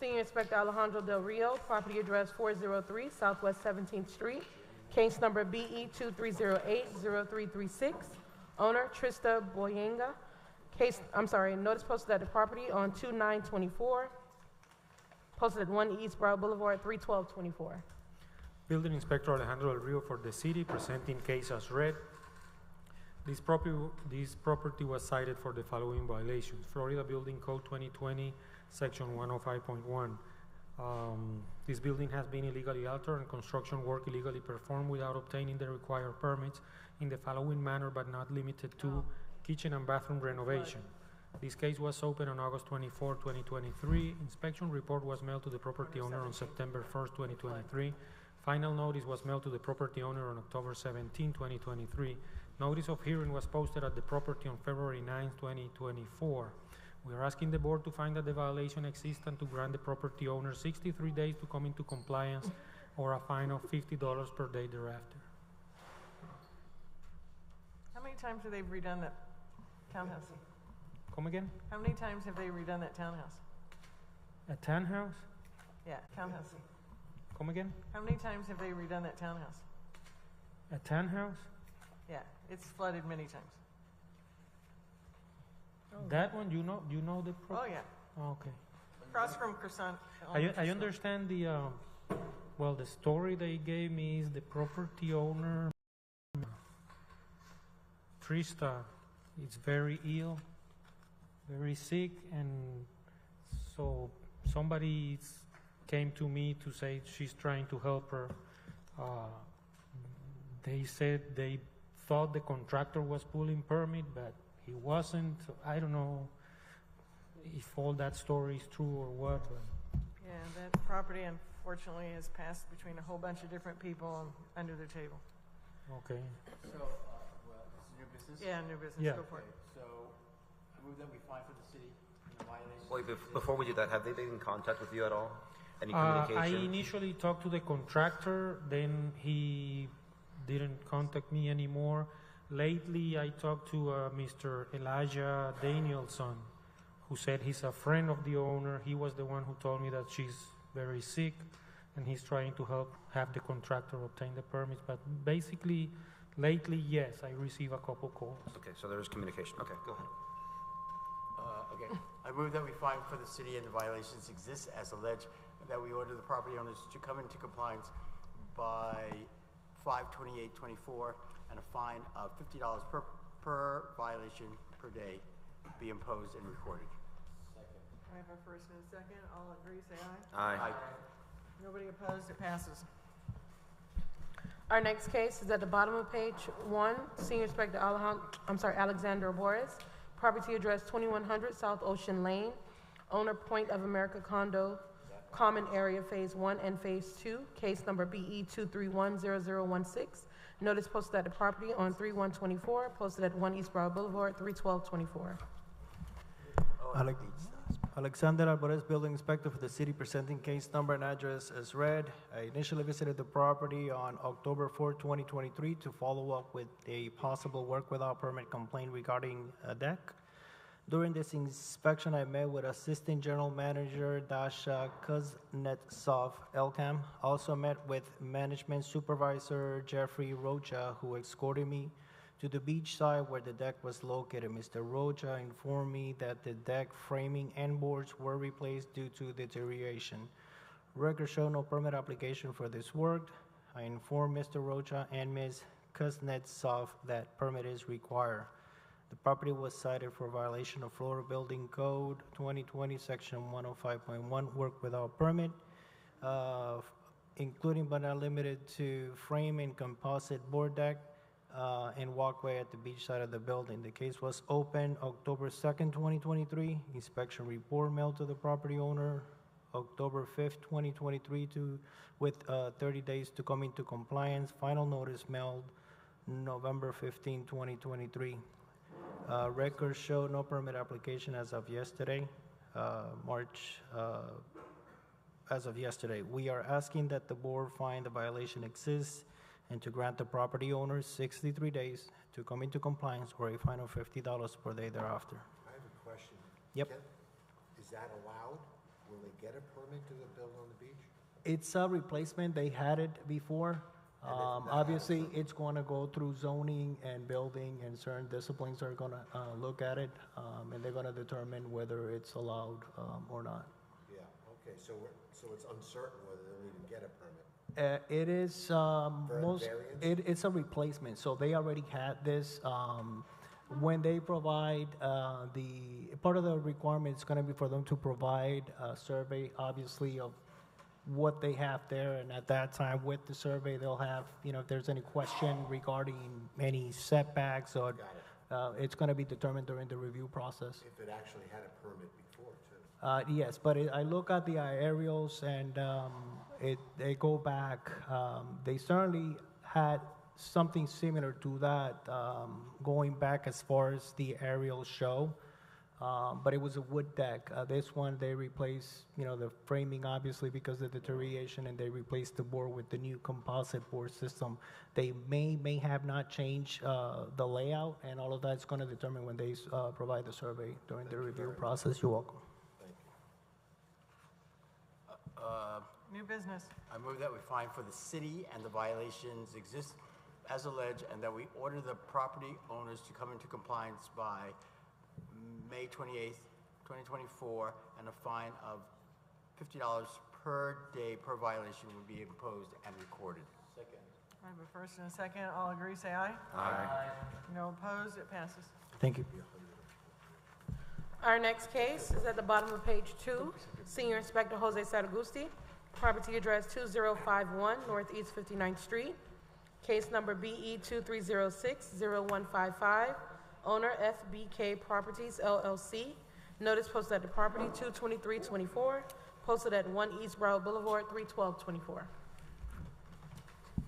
Senior Inspector Alejandro Del Rio, property address 403 Southwest 17th Street, case number BE 2308-0336, owner Trista Boyenga, notice posted at the property on 2/9/24, posted at 1 East Brow Boulevard, 3/12/24. Building Inspector Alejandro Del Rio for the city, presenting case as read. This property was cited for the following violations: Florida Building Code 2020, Section 105.1. This building has been illegally altered and construction work illegally performed without obtaining the required permits in the following manner but not limited to kitchen and bathroom renovation. This case was opened on August 24, 2023. Inspection report was mailed to the property owner on September 1st, 2023. Final notice was mailed to the property owner on October 17, 2023. Notice of hearing was posted at the property on February 9, 2024. We are asking the board to find that the violation exists and to grant the property owner 63 days to come into compliance or a fine of $50 per day thereafter. How many times have they redone that townhouse? Come again? How many times have they redone that townhouse? A townhouse? Yeah, townhouse. Come again? How many times have they redone that townhouse? A townhouse? Yeah, it's flooded many times. That one, you know the Oh, yeah. Oh, okay. Across from Croissant. I understand the story they gave me is the property owner, Trista, is very ill, very sick, and so somebody came to me to say she's trying to help her. They said they thought the contractor was pulling permit, but he wasn't. I don't know if all that story is true or what. But yeah, that property unfortunately has passed between a whole bunch of different people under the table. Okay. So, well, this is new business? Yeah, new business. Yeah. Go for it. So, I move that we fine for the city in the violation. Wait, before we do that, have they been in contact with you at all? Any I communication? initially talked to the contractor, then he didn't contact me anymore. Lately, I talked to Mr. Elijah Danielson, who said he's a friend of the owner. He was the one who told me that she's very sick, and he's trying to help have the contractor obtain the permits. But basically, lately, yes, I receive a couple calls. Okay, so there is communication. Okay, go ahead. Okay. I move that we fine for the city and the violations exist as alleged, that we order the property owners to come into compliance by 5/28/24, and a fine of $50 per violation per day be imposed and recorded. Second. I have a first and a second. All agree, say aye. Aye. Nobody opposed, it passes. Our next case is at the bottom of page 1, Senior Inspector Alexander Boris, property address 2100 South Ocean Lane, owner Point of America Condo, Common Area Phase 1 and Phase 2, case number BE 2310016. Notice posted at the property on 3/1/24, posted at 1 East Brow Boulevard, 3/12/24. Alexander Alvarez, Building Inspector for the city, presenting case number and address as read. I initially visited the property on October 4, 2023 to follow up with a possible work without permit complaint regarding a deck. During this inspection, I met with Assistant General Manager Dasha Kuznetsov, LCAM. Also met with Management Supervisor Jeffrey Rocha, who escorted me to the beach side where the deck was located. Mr. Rocha informed me that the deck framing and boards were replaced due to deterioration. Records show no permit application for this work. I informed Mr. Rocha and Ms. Kuznetsov that permit is required. The property was cited for violation of Florida Building Code 2020, Section 105.1, work without permit, including but not limited to frame and composite board deck and walkway at the beach side of the building. The case was opened October 2nd, 2023. Inspection report mailed to the property owner October 5th, 2023 with 30 days to come into compliance. Final notice mailed November 15, 2023. Records show no permit application as of yesterday, as of yesterday. We are asking that the board find the violation exists and to grant the property owners 63 days to come into compliance or a fine of $50 per day thereafter. I have a question. Yep. Is that allowed will they get a permit to build on the beach? It's a replacement. They had it before. Obviously, it's going to go through zoning and building, and certain disciplines are going to look at it, and they're going to determine whether it's allowed or not. Yeah, okay, so it's uncertain whether they'll even get a permit. It is it's a replacement. So they already had this. When they provide the part of the requirement is going to be for them to provide a survey, obviously, of what they have there, and at that time with the survey they'll have, if there's any question regarding any setbacks or it's going to be determined during the review process. If it actually had a permit before, too. Yes, but I look at the aerials and they go back. They certainly had something similar to that going back as far as the aerials show. But it was a wood deck. This one, they replaced, the framing, obviously, because of the deterioration, and they replaced the board with the new composite board system. They may have not changed the layout, and all of that's going to determine when they provide the survey during the review process. You're welcome. New business. I move that we fine for the city and the violations exist as alleged, and that we order the property owners to come into compliance by May 28th, 2024, and a fine of $50 per day per violation would be imposed and recorded. Second. I have a first and a second. All agree, say aye. Aye. No opposed, it passes. Thank you. Our next case is at the bottom of page 2. Senior Inspector Jose Saragusti, property address 2051 Northeast 59th Street. Case number BE 2306-0155. Owner FBK Properties LLC. Notice posted at the property 22324. Posted at 1 East Broward Boulevard 31224.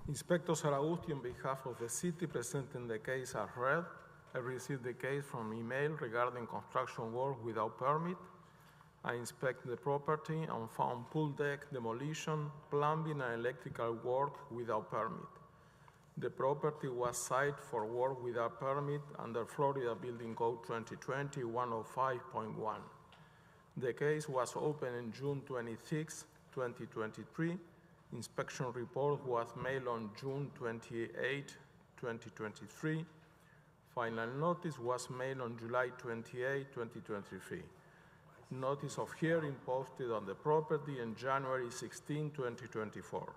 Inspector Saragusti, on behalf of the city, presenting the case as read. I received the case from email regarding construction work without permit. I inspected the property and found pool deck demolition, plumbing, and electrical work without permit. The property was cited for work without permit under Florida Building Code 2020-105.1. The case was opened on June 26, 2023. Inspection report was mailed on June 28, 2023. Final notice was mailed on July 28, 2023. Notice of hearing posted on the property on January 16, 2024.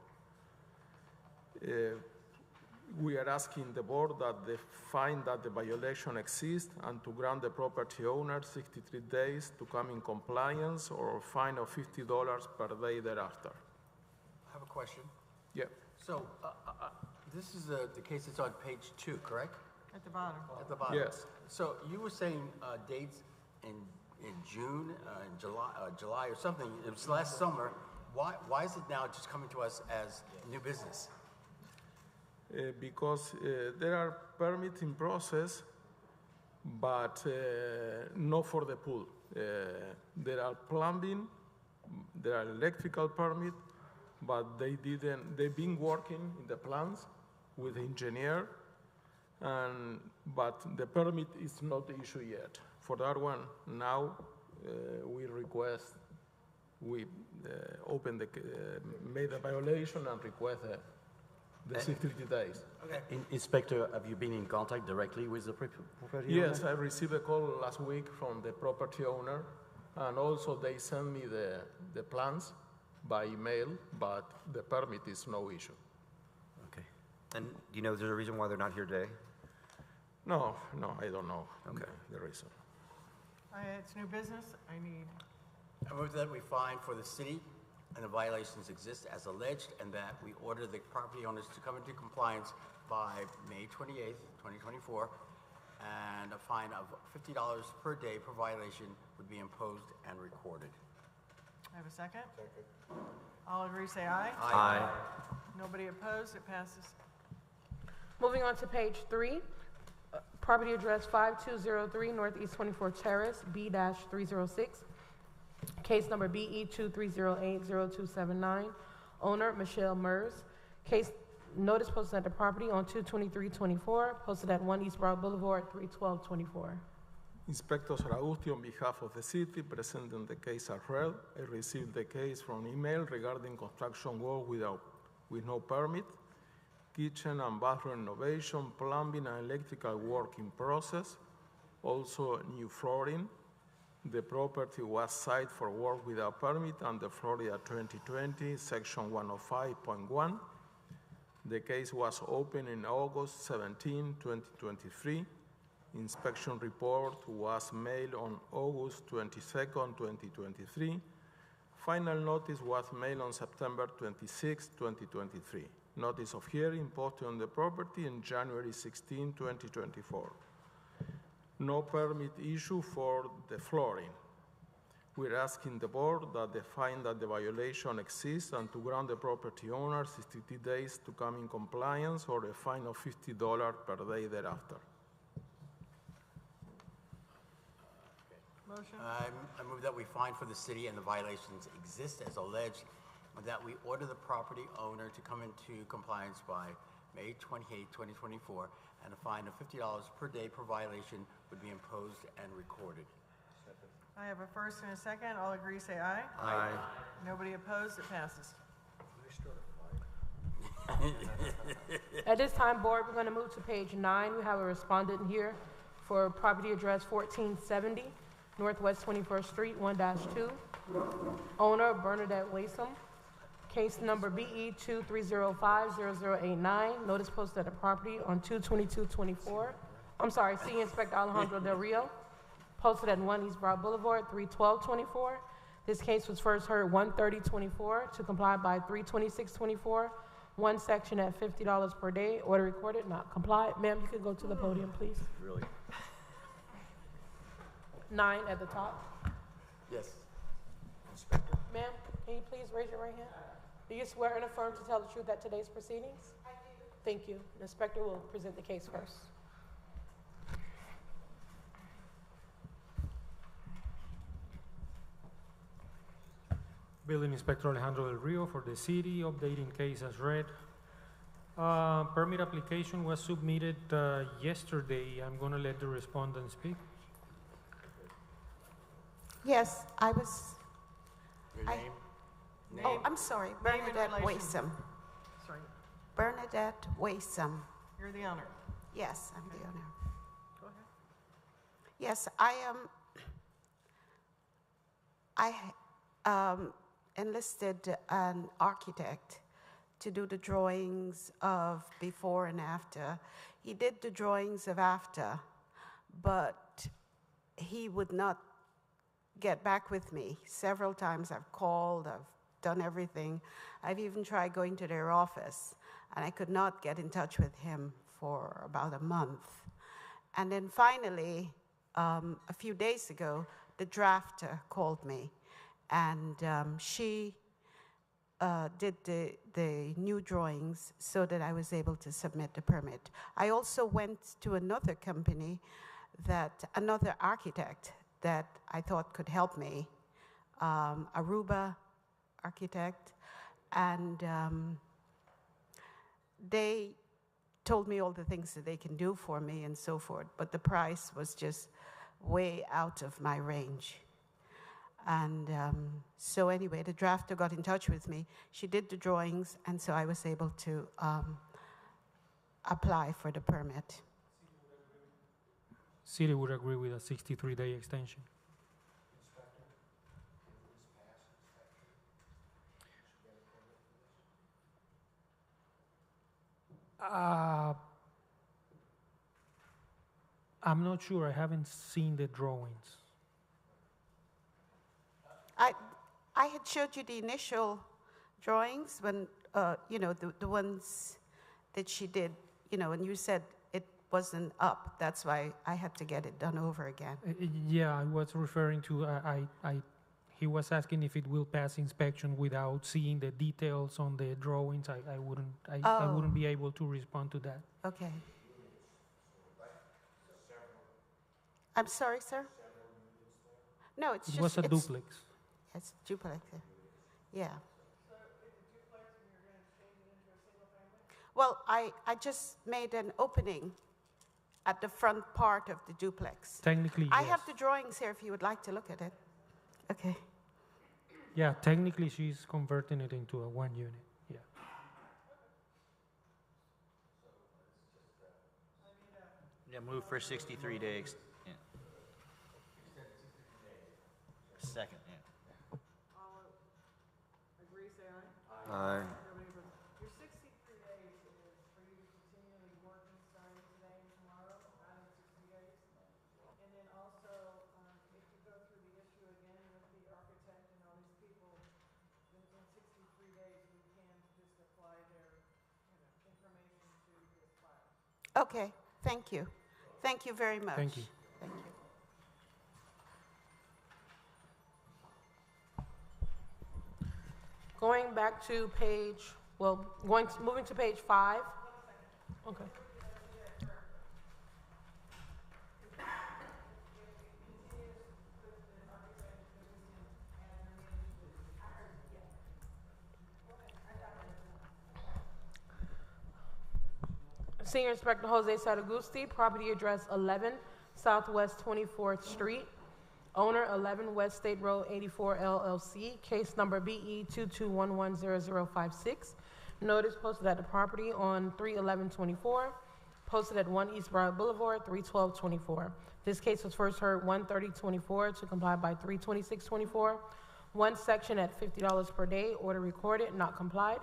We are asking the board that they find that the violation exists and to grant the property owner 63 days to come in compliance or a fine of $50 per day thereafter. I have a question. Yeah. So, this is the case that's on page 2, correct? At the bottom. At the bottom. Yes. So you were saying dates in June, in July or something. It was last summer. Why is it now just coming to us as new business? Because there are permits in process, but not for the pool. There are plumbing, there are electrical permit, but they've been working in the plants with the engineer, but the permit is not issued yet. For that one, now we made a violation and request the 60 days. Okay. Inspector, have you been in contact directly with the property owner? Yes, I received a call last week from the property owner, and also they sent me the plans by email, but the permit is no issue. Okay. And do you know if there's a reason why they're not here today? No, I don't know the reason. It's new business. I move that we fine for the city and the violations exist as alleged, and that we order the property owners to come into compliance by May 28th, 2024, and a fine of $50 per day per violation would be imposed and recorded. have a second. Second. All agree, say aye. Aye. Nobody opposed, it passes. Moving on to page 3, property address 5203 Northeast 24th Terrace, B-306. Case number BE 23080279. Owner Michelle Mers. Case notice posted at the property on 22324, posted at 1 East Broad Boulevard 31224. Inspector Saragusti, on behalf of the city, presenting the case as read. I received the case from email regarding construction work with no permit, kitchen and bathroom renovation, plumbing and electrical work in process, also new flooring. The property was cited for work without permit under Florida 2020, Section 105.1. The case was opened in August 17, 2023. Inspection report was mailed on August 22, 2023. Final notice was mailed on September 26, 2023. Notice of hearing posted on the property in January 16, 2024. No permit issue for the flooring. We're asking the board that they find that the violation exists and to grant the property owner 60 days to come in compliance or a fine of $50 per day thereafter. Motion? I move that we find for the city and the violations exist as alleged, and that we order the property owner to come into compliance by May 28, 2024, and a fine of $50 per day per violation would be imposed and recorded. I have a first and a second. All agree, say aye. Aye. Nobody opposed, it passes. At this time, board, we're going to move to page 9. We have a respondent here for property address 1470 Northwest 21st Street, 1-2. Owner Bernadette Wasom. Case number BE 23050089. Notice posted at the property on 2/22/24. I'm sorry, Senior Inspector Alejandro Del Rio. Posted at 1 East Broad Boulevard, 3/12/24. This case was first heard 1/30/24 to comply by 3/26/24. One section at $50 per day. Order recorded, not complied. Ma'am, you can go to the podium, please. Really? 9 at the top. Yes. Ma'am, can you please raise your right hand? Do you swear and affirm to tell the truth at today's proceedings? I do. Thank you. The inspector will present the case first. Building Inspector Alejandro Del Rio for the city, updating case as read. Permit application was submitted yesterday. I'm going to let the respondent speak. Yes, I was. Your name? Oh, I'm sorry, Name and Bernadette relation. Wasom. Sorry, Bernadette Wasom. you're the owner. Yes, I'm the owner. Go ahead. Yes, I enlisted an architect to do the drawings of before and after. He did the drawings of after, but he would not get back with me. Several times I've called, I've done everything. I've even tried going to their office, and I could not get in touch with him for about a month. And then finally, a few days ago, the drafter called me, and she did the new drawings so that I was able to submit the permit. I also went to another company, another architect that I thought could help me, Aruba Architect, and they told me all the things that they can do for me and so forth, but the price was just way out of my range. And so anyway, the drafter got in touch with me. She did the drawings, and so I was able to apply for the permit. City would agree with a 63-day extension. I'm not sure. I haven't seen the drawings. I had showed you the initial drawings when, the ones that she did, and you said it wasn't up. That's why I had to get it done over again. Yeah, I was referring to, he was asking if it will pass inspection without seeing the details on the drawings. I wouldn't be able to respond to that. Okay. I'm sorry, sir? No, it's just... It was a duplex. It's duplex, yeah. Well, I just made an opening at the front part of the duplex. Technically, I yes. have the drawings here if you would like to look at it. Okay. Yeah, technically she's converting it into a one unit. Yeah. Yeah, move for 63 days. Yeah. Second, yeah. Agree, say aye. Aye. Your 63 days is for you to continually working starting today and tomorrow, not in 60 days. And then also, if you go through the issue again with the architect and all these people, in 63 days, we can just apply their, information to this file. Okay, thank you. Thank you very much. Thank you. Thank you. Going back to moving to page 5. Okay. Senior Inspector Jose Saragusti, property address 11 Southwest 24th Street. Owner 11 West State Road 84 LLC, case number BE 22110056. Notice posted at the property on 3/11/24, posted at 1 East Broward Boulevard 3/12/24. This case was first heard 1/30/24 to comply by 3/26/24. One section at $50 per day, order recorded, not complied.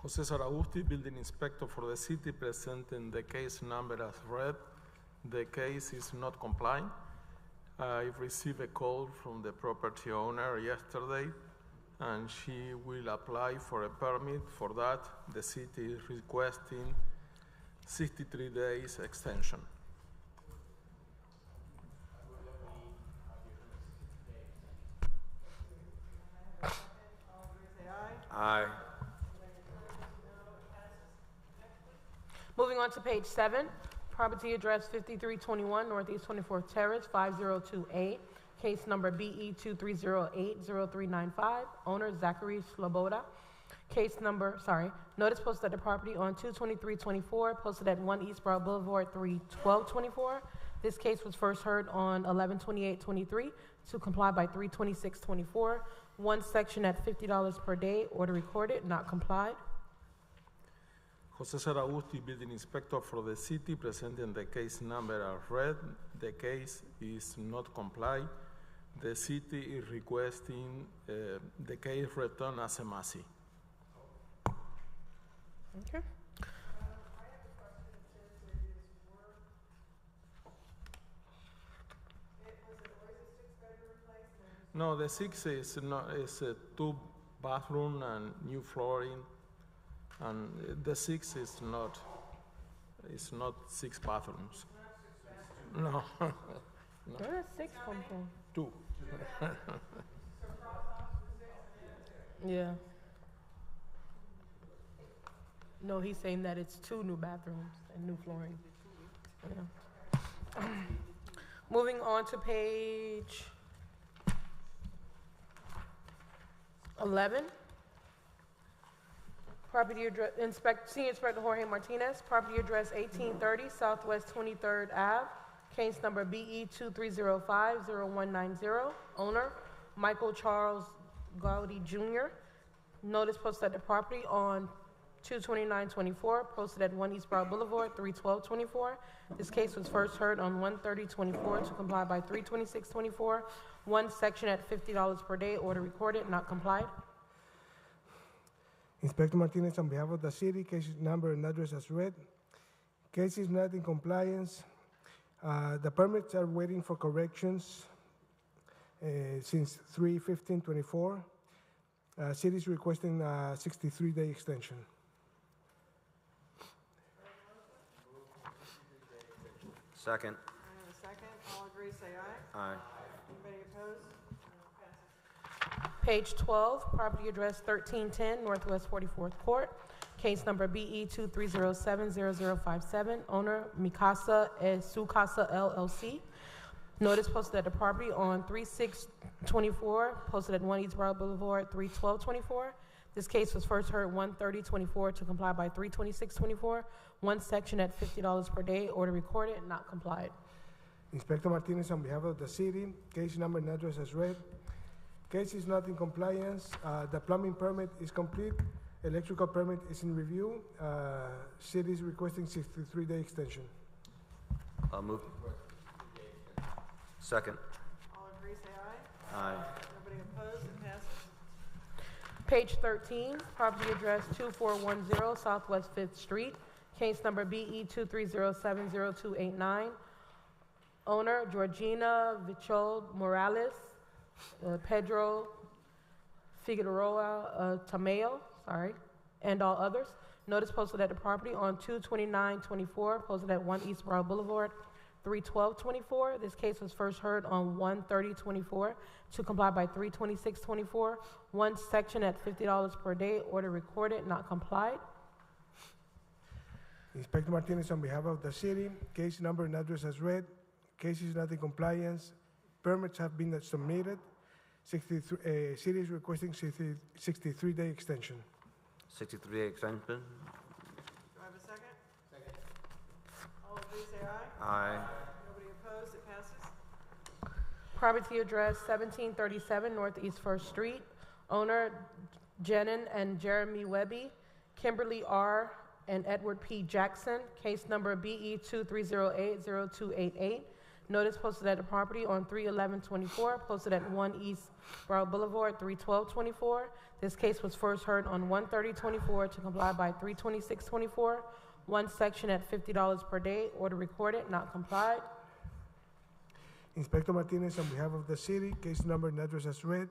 Jose Saragusti, building inspector for the city, presenting the case number as read. The case is not complying. I received a call from the property owner yesterday, and she will apply for a permit for that. The city is requesting 63 days extension. Aye. Moving on to page 7, property address 5321 Northeast 24th Terrace, 5028, case number BE 23080395, owner Zachary Sloboda. Notice posted at the property on 2/23/24, posted at 1 East Broward Boulevard 3/12/24. This case was first heard on 11/28/23 to comply by 3/26/24. One section at $50 per day, order recorded, not complied. Jose Saragusti, building inspector for the city, presenting the case number as read. The case is not complied. The city is requesting the case return as a MASI. Okay. No, the 6 is not, is 2 bathroom and new flooring, and the 6 is not 6 bathrooms. No. No. Where does 6 come from? 2. Yeah. No, he's saying that it's 2 new bathrooms and new flooring. Yeah. Moving on to page 11. Property address, Senior Inspector Jorge Martinez, property address 1830 Southwest 23rd Ave, case number BE 23050190, owner Michael Charles Gowdy Jr. Notice posted at the property on 2/29/24, posted at 1 East Broward Boulevard 3/12/24. This case was first heard on 1/30/24 to comply by 3/26/24. One section at $50 per day, order recorded, not complied. Inspector Martinez, on behalf of the city, case number and address as read. Case is not in compliance. The permits are waiting for corrections since 3/15/24. City is requesting a 63-day extension. Second. I have a second. All agree, say aye. Aye. Anybody opposed? Page 12, property address 1310 Northwest 44th Court, case number BE 23070057, owner Mikasa Sukasa LLC. Notice posted at the property on 3/6/24, posted at 1 East Broward Boulevard 3/12/24. This case was first heard 1/30/24 to comply by 3/26/24. One section at $50 per day. Order recorded, not complied. Inspector Martinez, on behalf of the city, case number and address as read. Case is not in compliance. The plumbing permit is complete. Electrical permit is in review. City is requesting 63-day extension. I'll move. Second. All agree, say aye. Aye. Nobody opposed, it passes. Page 13, property address 2410 Southwest 5th Street, case number BE 230700289. Owner Georgina Vichol Morales, Pedro Figueroa Tamayo, and all others. Notice posted at the property on 2/29/24, posted at 1 East Broad Boulevard, 3/12/24. This case was first heard on 1/30/24 to comply by 3/26/24. One section at $50 per day. Order recorded, not complied. Inspector Martinez, on behalf of the city, case number and address as read. Case is not in compliance. Permits have been submitted. City is requesting 63-day extension. 63-day extension. Do I have a second? Second. All agree, say aye. Aye. Nobody opposed, it passes. Property address 1737 Northeast 1st Street. Owner Jenin and Jeremy Webby, Kimberly R. and Edward P. Jackson. Case number BE 23080288. Notice posted at the property on 3/11/24, posted at 1 East Broad Boulevard, 3/12/24. This case was first heard on 1/30/24 to comply by 3/26/24. One section at $50 per day. Order recorded, not complied. Inspector Martinez, on behalf of the city, case number and address as read.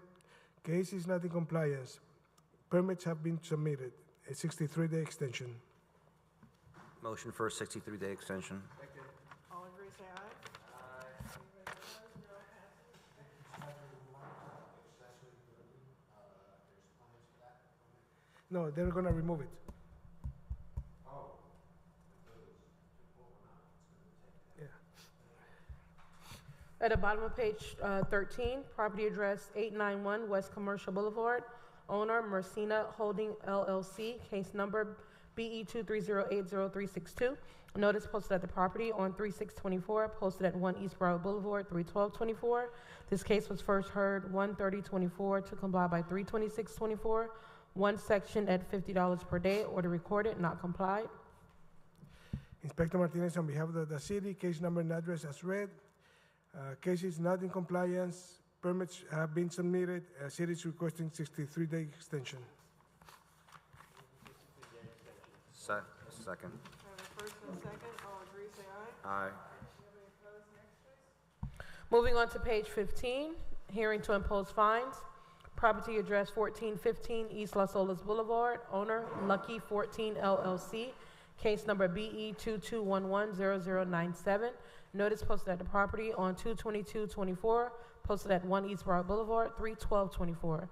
Case is not in compliance. Permits have been submitted. A 63-day extension. Motion for a 63-day extension. All agree, say aye. No, they're gonna remove it. At the bottom of page 13, property address 891 West Commercial Boulevard. Owner Mercina Holding LLC, case number BE 230800362. Notice posted at the property on 3/6/24, posted at 1 East Broad Boulevard, 3/12/24. This case was first heard 1/30/24 to comply by 3/26/24. One section at $50 per day. Order recorded, not complied. Inspector Martinez, on behalf of the city, case number and address as read. Case is not in compliance. Permits have been submitted. City is requesting 63-day extension. Second. I have a first and a second. All agree, say aye. Aye. Nobody opposed, next please. Moving on to page 15, hearing to impose fines. Property address 1415 East Las Olas Boulevard. Owner Lucky 14 LLC. Case number BE 22110097. Notice posted at the property on 2/22/24, posted at 1 East Broad Boulevard, 3/12/24.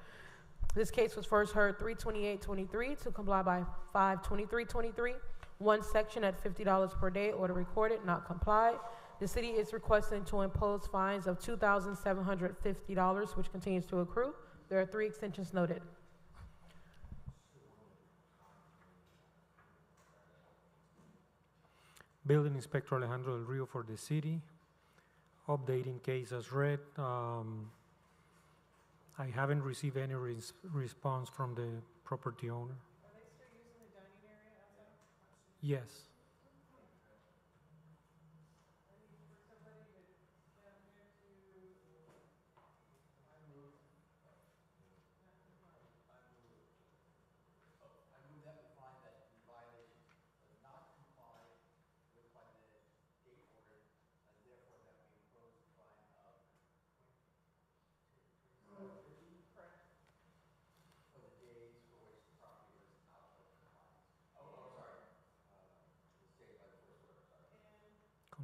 This case was first heard 3/28/23 to comply by 5/23/23. One section at $50 per day. Order recorded, not complied. The city is requesting to impose fines of $2,750, which continues to accrue. There are 3 extensions noted. Building Inspector Alejandro Del Rio for the city. Updating case as read. I haven't received any response from the property owner. Are they still using the dining area outside? Yes.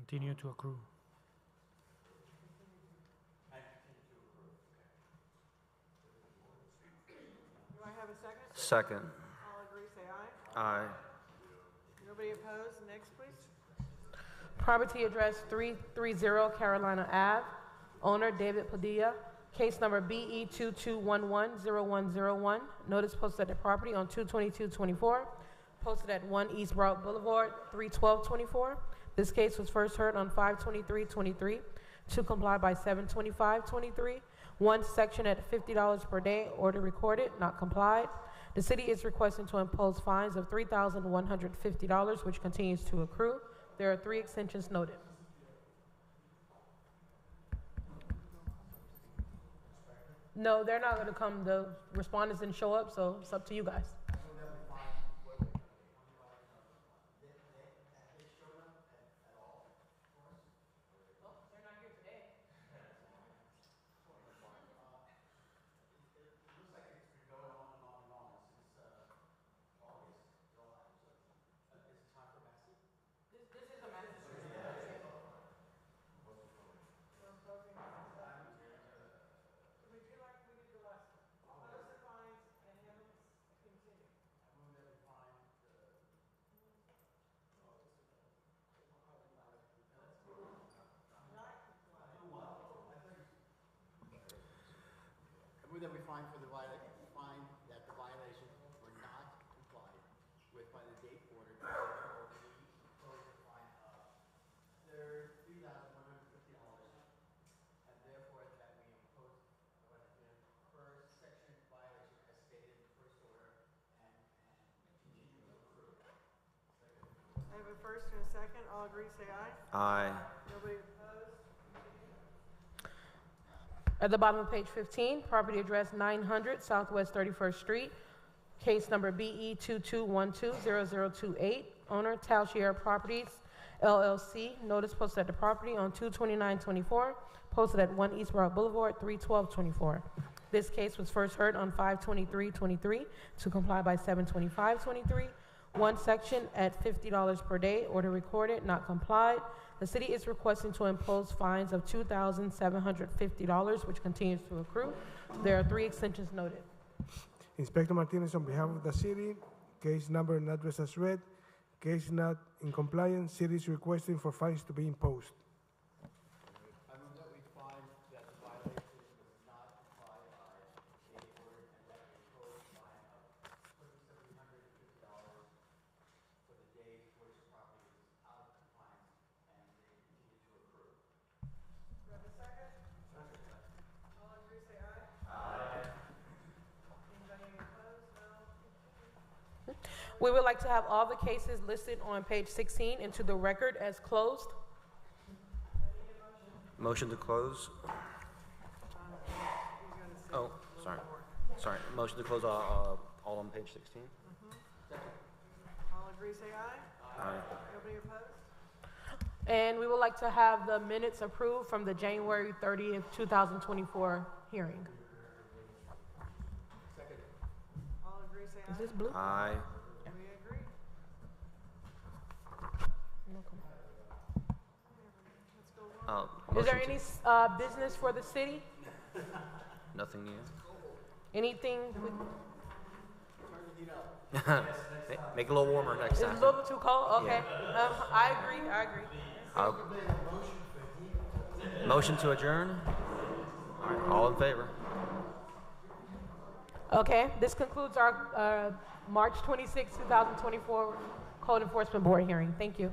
Continue to accrue. Do I have a second? Second. All agree, say aye. Aye. Nobody opposed, next please. Property address 330 Carolina Ave. Owner David Padilla, Case number BE 22110101. Notice posted at the property on 2/22/24. Posted at 1 East Broad Boulevard, 3/12/24. This case was first heard on 5/23/23 to comply by 7/25/23. One section at $50 per day, order recorded, not complied. The city is requesting to impose fines of $3,150, which continues to accrue. There are 3 extensions noted. No, they're not going to come. The respondents didn't show up, so it's up to you guys. That we find that the violations were not complied with by the date ordered. We impose a fine of $3,150, and therefore that we impose the first section violation as stated in the first order and continue to accrue. I have a first and a second. All agree, say aye. Aye. Nobody opposed? At the bottom of page 15, property address 900 Southwest 31st Street, case number BE 22120028, owner Talchier Properties, LLC. Notice posted at the property on 2/29/24, posted at 1 East Broad Boulevard, 3/12/24. This case was first heard on 5/23/23 to comply by 7/25/23. One section at $50 per day, order recorded, not complied. The city is requesting to impose fines of $2,750, which continues to accrue. There are 3 extensions noted. Inspector Martinez, on behalf of the city, case number and address as read, case not in compliance, city is requesting for fines to be imposed. I move that we find that the violation was not complied by date ordered and that we impose a fine of $2,750 for the days for which the property is out of compliance and they continue to accrue. Do I have a second? All agree, say aye. Aye. Anybody opposed? No? We would like to have all the cases listed on page 16 into the record as closed. Motion to close. Oh, sorry. Sorry. Motion to close all on page 16. All agree, say aye. Aye. Nobody opposed? And we would like to have the minutes approved from the January 30th, 2024 hearing. All agree, say aye. Is this blue? Aye. We agree. Is there any business for the city? Nothing new. Anything? Make it a little warmer next It's a time. little too cold? Okay. Yeah. I agree. I agree. Motion to adjourn. All right, all in favor? Okay. This concludes our March 26, 2024 Code Enforcement Board hearing. Thank you.